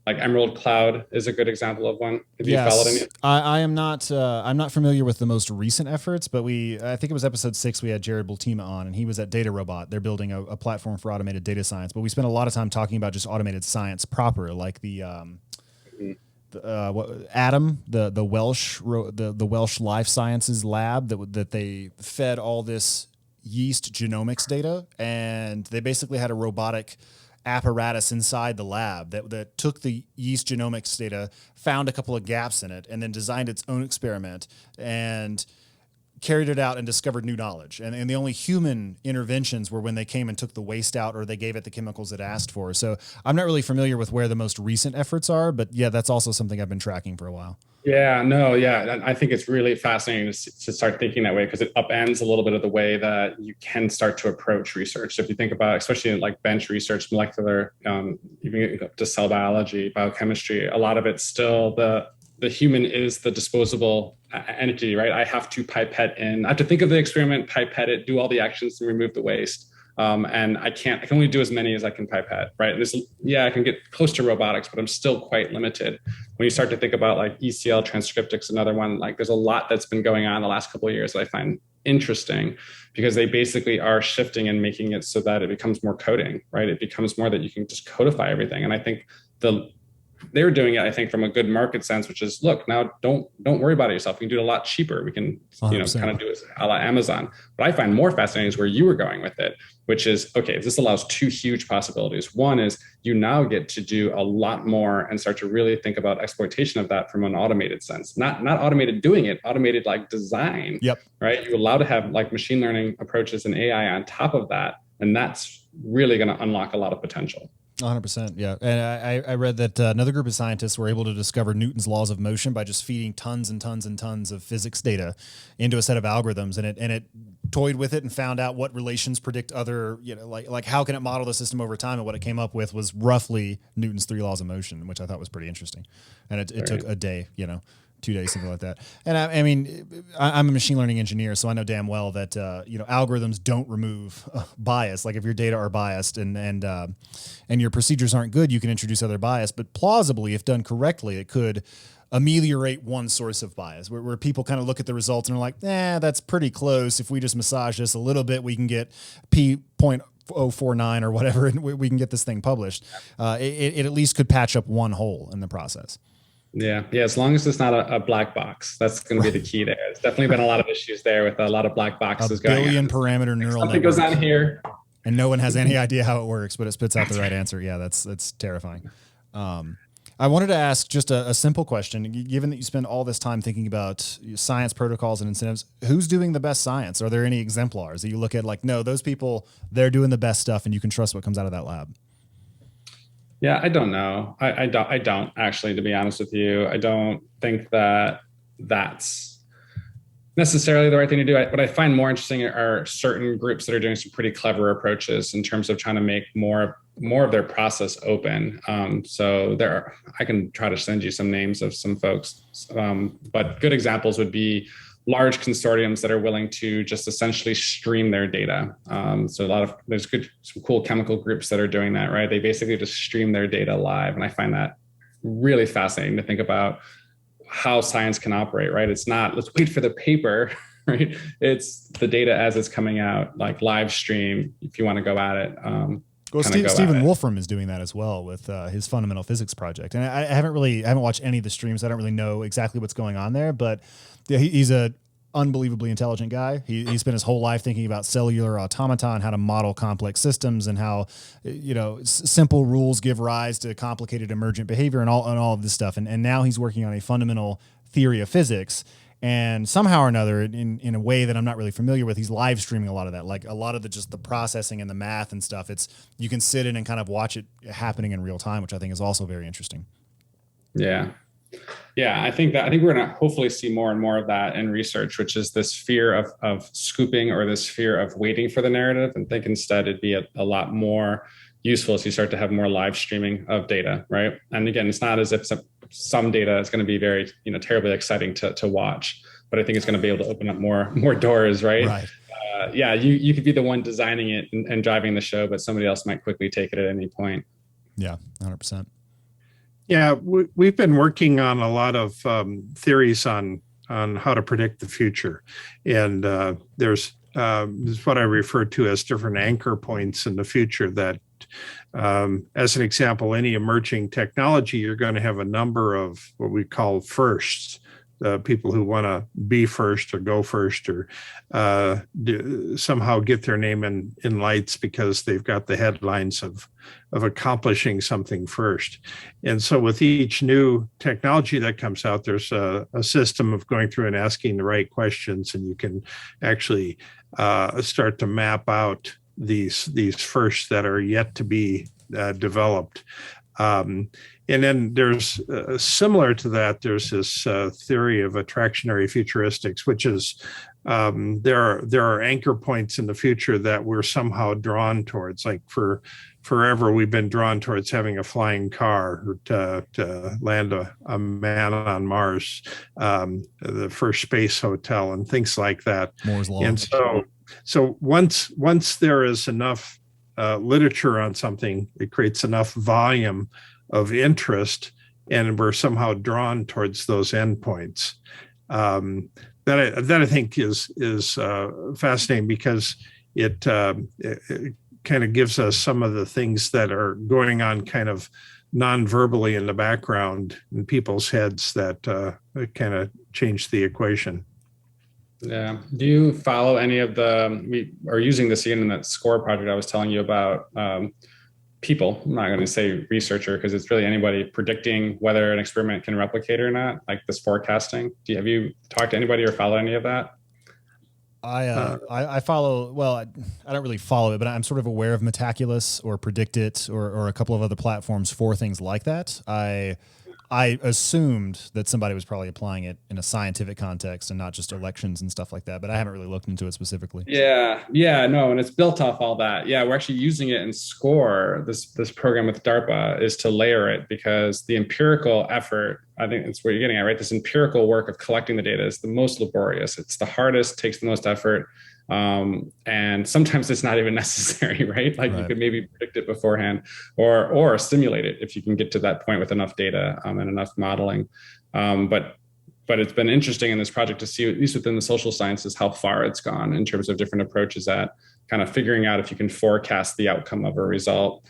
Like Emerald Cloud is a good example of one. Have you followed any? I am not. I'm not familiar with the most recent efforts, but I think it was episode 6. We had Jared Bultima on, and he was at Data Robot. They're building a platform for automated data science. But we spent a lot of time talking about just automated science proper, like Adam, the Welsh Life Sciences lab that they fed all this yeast genomics data, and they basically had a robotic apparatus inside the lab that took the yeast genomics data, found a couple of gaps in it, and then designed its own experiment and carried it out and discovered new knowledge. And the only human interventions were when they came and took the waste out or they gave it the chemicals it asked for. So I'm not really familiar with where the most recent efforts are, but yeah, that's also something I've been tracking for a while. Yeah, I think it's really fascinating to start thinking that way, because it upends a little bit of the way that you can start to approach research. So if you think about, especially in like bench research, molecular, even to cell biology, biochemistry, a lot of it's still the the human is the disposable entity, right? I have to pipette in. I have to think of the experiment, pipette it, do all the actions, and remove the waste. And I can only do as many as I can pipette, right? I can get close to robotics, but I'm still quite limited. When you start to think about like ECL transcriptics, another one, like there's a lot that's been going on the last couple of years that I find interesting, because they basically are shifting and making it so that it becomes more coding, right? It becomes more that you can just codify everything. And I think they're doing it, I think, from a good market sense, which is, look, now don't worry about it yourself. We can do it a lot cheaper. We can, kind of do it a la Amazon. What I find more fascinating is where you were going with it, which is, okay, this allows two huge possibilities. One is you now get to do a lot more and start to really think about exploitation of that from an automated sense, not automated doing it, automated like design, right? You allow to have like machine learning approaches and AI on top of that. And that's really going to unlock a lot of potential. 100%. Yeah. And I read that another group of scientists were able to discover Newton's laws of motion by just feeding tons and tons and tons of physics data into a set of algorithms. And it toyed with it and found out what relations predict other, like how can it model the system over time? And what it came up with was roughly Newton's 3 laws of motion, which I thought was pretty interesting. And it took a day, 2 days, something like that. And I mean, I'm a machine learning engineer, so I know damn well that algorithms don't remove bias. Like if your data are biased and your procedures aren't good, you can introduce other bias. But plausibly, if done correctly, it could ameliorate one source of bias, where people kind of look at the results and are like, that's pretty close. If we just massage this a little bit, we can get P.049 or whatever, and we can get this thing published. It at least could patch up one hole in the process. Yeah. As long as it's not a black box, that's going to be the key there. There's definitely been a lot of issues there with a lot of black boxes going on. A billion parameter neural network. Something goes on here, and no one has any idea how it works, but it spits out the right answer. Yeah, that's terrifying. I wanted to ask just a simple question. Given that you spend all this time thinking about science protocols and incentives, who's doing the best science? Are there any exemplars that you look at like, no, those people, they're doing the best stuff and you can trust what comes out of that lab? Yeah, I don't know. I don't actually, to be honest with you. I don't think that that's necessarily the right thing to do. What I find more interesting are certain groups that are doing some pretty clever approaches in terms of trying to make more of their process open. I can try to send you some names of some folks, but good examples would be large consortiums that are willing to just essentially stream their data. There's some cool chemical groups that are doing that, right? They basically just stream their data live. And I find that really fascinating to think about how science can operate, right? It's not, let's wait for the paper, right? It's the data as it's coming out, like live stream, if you want to go at it. Stephen Wolfram is doing that as well with his fundamental physics project. And I haven't watched any of the streams. I don't really know exactly what's going on there, but yeah, he's a unbelievably intelligent guy. He spent his whole life thinking about cellular automata and how to model complex systems and how, simple rules give rise to complicated emergent behavior and all of this stuff. And now he's working on a fundamental theory of physics. And somehow or another, in a way that I'm not really familiar with, he's live streaming a lot of that, like a lot of the processing and the math and stuff. You can sit in and kind of watch it happening in real time, which I think is also very interesting. Yeah, I think we're going to hopefully see more and more of that in research, which is this fear of scooping or this fear of waiting for the narrative, and think instead it'd be a lot more useful as you start to have more live streaming of data, right? And again, it's not as if some data is going to be very, terribly exciting to watch, but I think it's going to be able to open up more doors, right? Right. You could be the one designing it and driving the show, but somebody else might quickly take it at any point. Yeah, 100%. Yeah, we've been working on a lot of theories on how to predict the future, and there's what I refer to as different anchor points in the future. That, as an example, any emerging technology, you're going to have a number of what we call firsts. People who want to be first or go first or somehow get their name in lights because they've got the headlines of accomplishing something first. And so with each new technology that comes out, there's a system of going through and asking the right questions, and you can actually start to map out these firsts that are yet to be developed. And then there's similar to that, there's this theory of attractionary futuristics, which is there are anchor points in the future that we're somehow drawn towards. Like forever, we've been drawn towards having a flying car to land a man on Mars, the first space hotel, and things like that. Moore's Law. And so once there is enough literature on something, it creates enough volume of interest, and we're somehow drawn towards those endpoints. That I think is fascinating, because it kind of gives us some of the things that are going on kind of non-verbally in the background in people's heads that kind of change the equation. Yeah. Do you follow any of we are using this again in that SCORE project I was telling you about? People, I'm not going to say researcher, because it's really anybody predicting whether an experiment can replicate or not, like this forecasting. Have you talked to anybody or follow any of that? I follow, well, I don't really follow it, but I'm sort of aware of Metaculus or Predictit or a couple of other platforms for things like that. I assumed that somebody was probably applying it in a scientific context and not just elections and stuff like that, but I haven't really looked into it specifically. Yeah, no, and it's built off all that. Yeah, we're actually using it in SCORE. This program with DARPA is to layer it, because the empirical effort, I think that's what you're getting at, right? This empirical work of collecting the data is the most laborious. It's the hardest, takes the most effort. And sometimes it's not even necessary, right? Like, right. You could maybe predict it beforehand or simulate it if you can get to that point with enough data and enough modeling. But it's been interesting in this project to see, at least within the social sciences, how far it's gone in terms of different approaches at kind of figuring out if you can forecast the outcome of a result.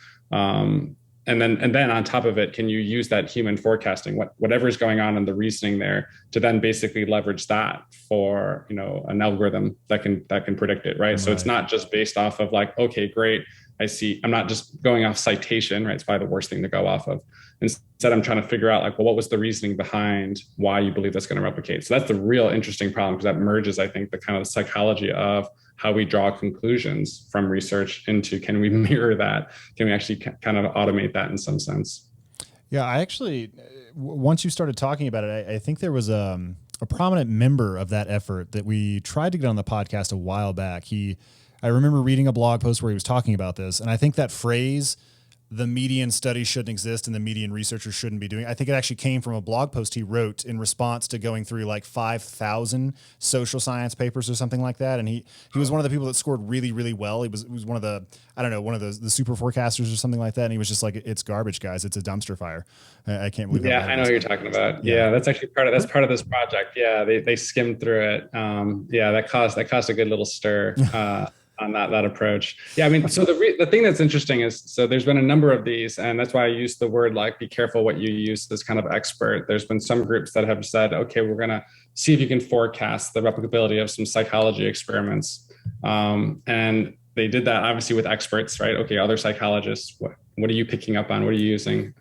And then on top of it, can you use that human forecasting, whatever's going on in the reasoning there, to then basically leverage that for, an algorithm that can predict it, right? So it's not just based off of like, okay, great, I see. I'm not just going off citation, right? It's probably the worst thing to go off of. Instead, I'm trying to figure out like, well, what was the reasoning behind why you believe that's going to replicate? So that's the real interesting problem, because that merges, I think, the kind of the psychology of how we draw conclusions from research into, can we mirror that? Can we actually kind of automate that in some sense? Yeah, I actually, once you started talking about it, I think there was a prominent member of that effort that we tried to get on the podcast a while back. I remember reading a blog post where he was talking about this, and I think that phrase, the median study shouldn't exist and the median researcher shouldn't be doing it, I think it actually came from a blog post he wrote in response to going through like 5,000 social science papers or something like that. And he was one of the people that scored really, really well. He was one of the, I don't know, one of the SuperForecasters or something like that. And he was just like, it's garbage, guys. It's a dumpster fire. I can't believe that. Yeah, I know what you're talking about. Yeah, that's actually part of this project. Yeah, they skimmed through it. That caused a good little stir. On that approach. Yeah, I mean, so the thing that's interesting is, so there's been a number of these, and that's why I use the word like, be careful what you use as kind of expert. There's been some groups that have said, okay, we're going to see if you can forecast the replicability of some psychology experiments. And they did that obviously with experts, right? Okay, other psychologists, what are you picking up on? What are you using?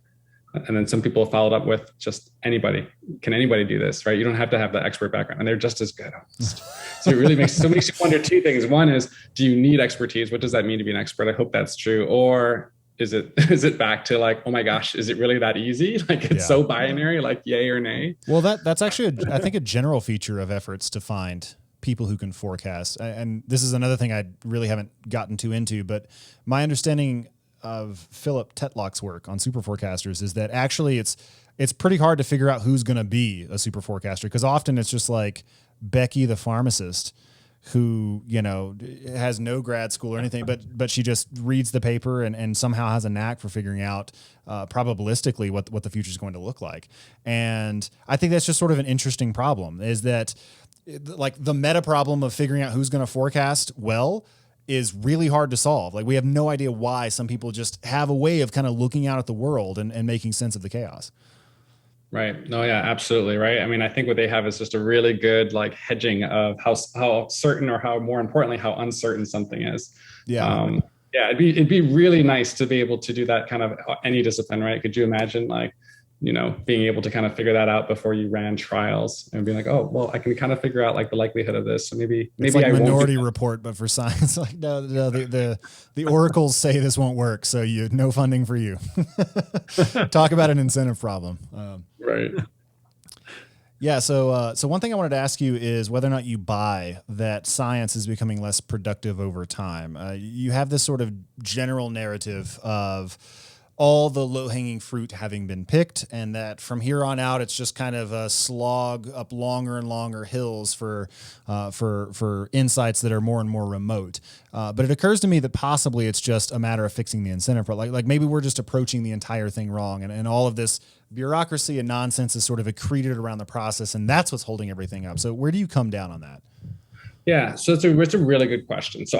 And then some people followed up with just anybody. Can anybody do this, right? You don't have to have the expert background, and they're just as good. So it really makes you wonder two things. One is, do you need expertise? What does that mean to be an expert? I hope that's true. Or is it back to like, oh my gosh, is it really that easy? Like it's so binary, like yay or nay. Well, that's actually, I think, a general feature of efforts to find people who can forecast. And this is another thing I really haven't gotten too into, but my understanding of Philip Tetlock's work on SuperForecasters is that actually it's pretty hard to figure out who's going to be a SuperForecaster, because often it's just like Becky the pharmacist who, has no grad school or anything, but she just reads the paper and somehow has a knack for figuring out probabilistically what the future is going to look like. And I think that's just sort of an interesting problem, is that like the meta problem of figuring out who's going to forecast well is really hard to solve. Like we have no idea why some people just have a way of kind of looking out at the world and making sense of the chaos. Right. No, yeah, absolutely. Right. I mean, I think what they have is just a really good like hedging of how certain, or how more importantly, how uncertain something is. Yeah. It'd be really nice to be able to do that kind of any discipline, right? Could you imagine like, being able to kind of figure that out before you ran trials and being like, oh, well, I can kind of figure out like the likelihood of this. So maybe it's like Minority Report, but for science. Like no, the oracles say this won't work, so no funding for you. Talk about an incentive problem. Right. Yeah. So one thing I wanted to ask you is whether or not you buy that science is becoming less productive over time. You have this sort of general narrative of all the low-hanging fruit having been picked, and that from here on out, it's just kind of a slog up longer and longer hills for insights that are more and more remote. But it occurs to me that possibly it's just a matter of fixing the incentive. Like maybe we're just approaching the entire thing wrong, and all of this bureaucracy and nonsense is sort of accreted around the process, and that's what's holding everything up. So where do you come down on that? Yeah, so it's a really good question. So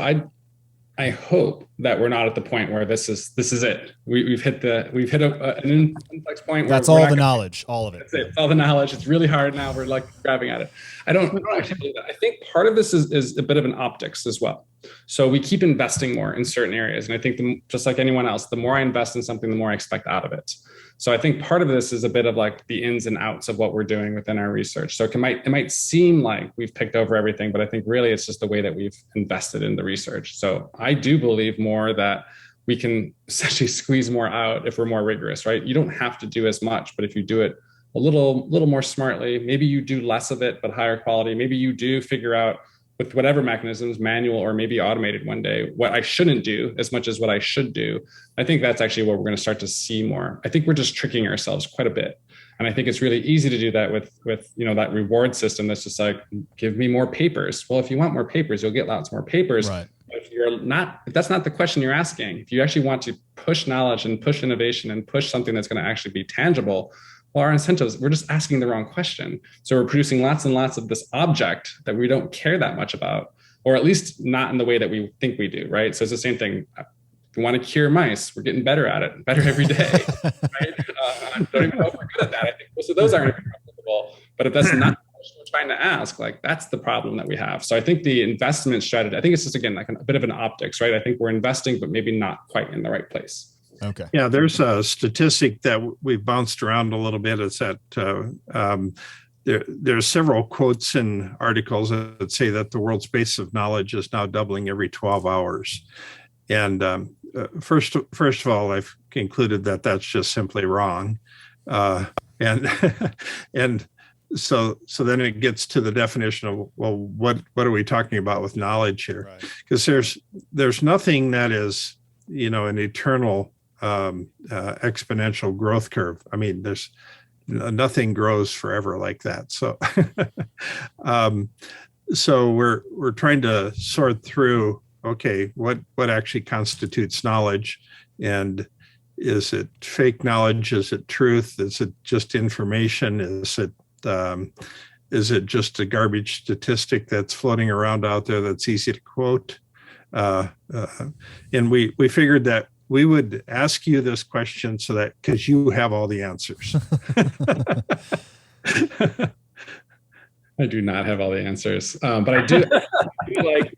I hope that we're not at the point where this is it. We've hit an inflex point. That's all the knowledge, all of it. That's it. It's all the knowledge. It's really hard now. We're like grabbing at it. I don't actually believe that. I think part of this is a bit of an optics as well. So we keep investing more in certain areas, and I think just like anyone else, the more I invest in something, the more I expect out of it. So I think part of this is a bit of like the ins and outs of what we're doing within our research. So it might seem like we've picked over everything, but I think really it's just the way that we've invested in the research. So I do believe more that we can essentially squeeze more out if we're more rigorous, right? You don't have to do as much, but if you do it a little more smartly, maybe you do less of it, but higher quality. Maybe you do figure out with whatever mechanisms, manual or maybe automated one day, what I shouldn't do as much as what I should do. I think that's actually what we're going to start to see more. I think we're just tricking ourselves quite a bit. And I think it's really easy to do that with that reward system that's just like, give me more papers. Well, if you want more papers, you'll get lots more papers. Right. If that's not the question you're asking, if you actually want to push knowledge and push innovation and push something that's going to actually be tangible, well, our incentives, we're just asking the wrong question. So we're producing lots and lots of this object that we don't care that much about, or at least not in the way that we think we do, right? So it's the same thing. If we want to cure mice, we're getting better at it, better every day, right? I don't even know if we're good at that. I think most of those aren't applicable. But if that's not the question we're trying to ask, like that's the problem that we have. So I think the investment strategy, I think it's just, again, like a bit of an optics, right? I think we're investing, but maybe not quite in the right place. Okay. Yeah, there's a statistic that we've bounced around a little bit. It's that there's several quotes in articles that say that the world's base of knowledge is now doubling every 12 hours. And first of all, I've concluded that that's just simply wrong. And so then it gets to the definition of, well, what are we talking about with knowledge here? Because there's nothing that is, an eternal exponential growth curve. I mean, there's nothing grows forever like that. So, so we're trying to sort through, okay, what actually constitutes knowledge, and is it fake knowledge? Is it truth? Is it just information? Is it just a garbage statistic that's floating around out there that's easy to quote? And we figured that we would ask you this question so that, because you have all the answers. I do not have all the answers, but I do like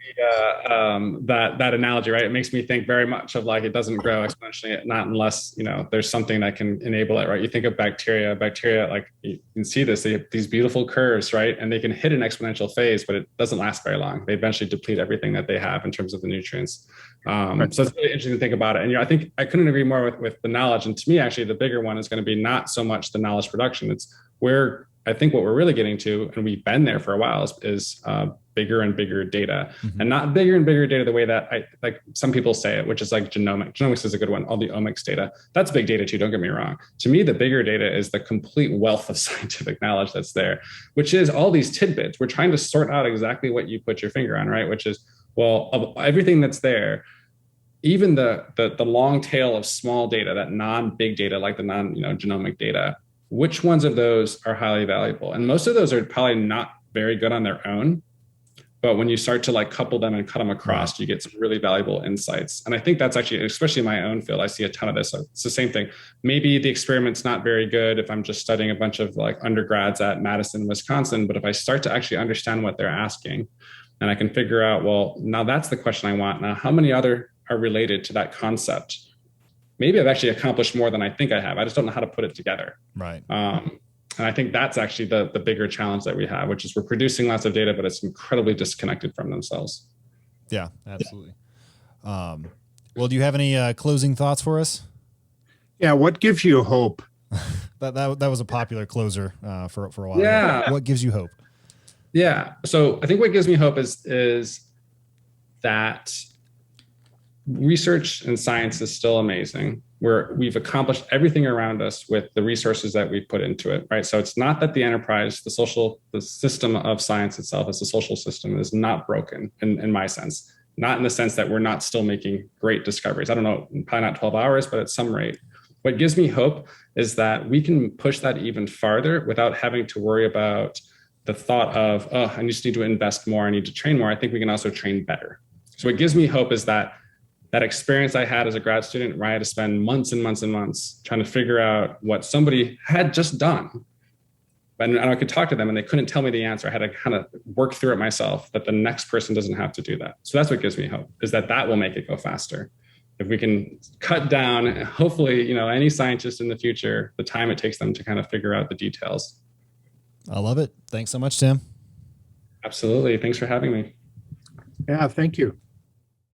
that analogy, right? It makes me think very much of like, it doesn't grow exponentially, not unless, there's something that can enable it, right? You think of bacteria, like you can see this, they have these beautiful curves, right? And they can hit an exponential phase, but it doesn't last very long. They eventually deplete everything that they have in terms of the nutrients. Right. So it's really interesting to think about it. And, I think I couldn't agree more with the knowledge. And to me, actually, the bigger one is going to be not so much the knowledge production. It's where I think what we're really getting to, and we've been there for a while, is bigger and bigger data, and not bigger and bigger data the way that like some people say it, which is like genomics is a good one. All the omics data, that's big data too. Don't get me wrong. To me, the bigger data is the complete wealth of scientific knowledge that's there, which is all these tidbits. We're trying to sort out exactly what you put your finger on, right? Which is, well, of everything that's there, even the long tail of small data, that non-big data, like the genomic data, which ones of those are highly valuable? And most of those are probably not very good on their own. But when you start to like couple them and cut them across, you get some really valuable insights. And I think that's actually, especially in my own field, I see a ton of this. So it's the same thing. Maybe the experiment's not very good if I'm just studying a bunch of like undergrads at Madison, Wisconsin. But if I start to actually understand what they're asking, and I can figure out, well, now that's the question I want. Now, how many other are related to that concept? Maybe I've actually accomplished more than I think I have. I just don't know how to put it together. Right. And I think that's actually the bigger challenge that we have, which is we're producing lots of data, but it's incredibly disconnected from themselves. Yeah, absolutely. Well, do you have any closing thoughts for us? Yeah. What gives you hope That was a popular closer for a while. Yeah. What gives you hope? Yeah. So I think what gives me hope is that research and science is still amazing. We've accomplished everything around us with the resources that we've put into it, right? So it's not that the enterprise, the system of science itself as a social system is not broken in my sense, not in the sense that we're not still making great discoveries. I don't know, probably not 12 hours, but at some rate. What gives me hope is that we can push that even farther without having to worry about the thought of, oh, I just need to invest more, I need to train more. I think we can also train better. So what gives me hope is that experience I had as a grad student, where I had to spend months and months and months trying to figure out what somebody had just done. And I could talk to them and they couldn't tell me the answer. I had to kind of work through it myself, that the next person doesn't have to do that. So that's what gives me hope, is that will make it go faster. If we can cut down, hopefully, any scientist in the future, the time it takes them to kind of figure out the details. I love it. Thanks so much, Tim. Absolutely. Thanks for having me. Yeah, thank you.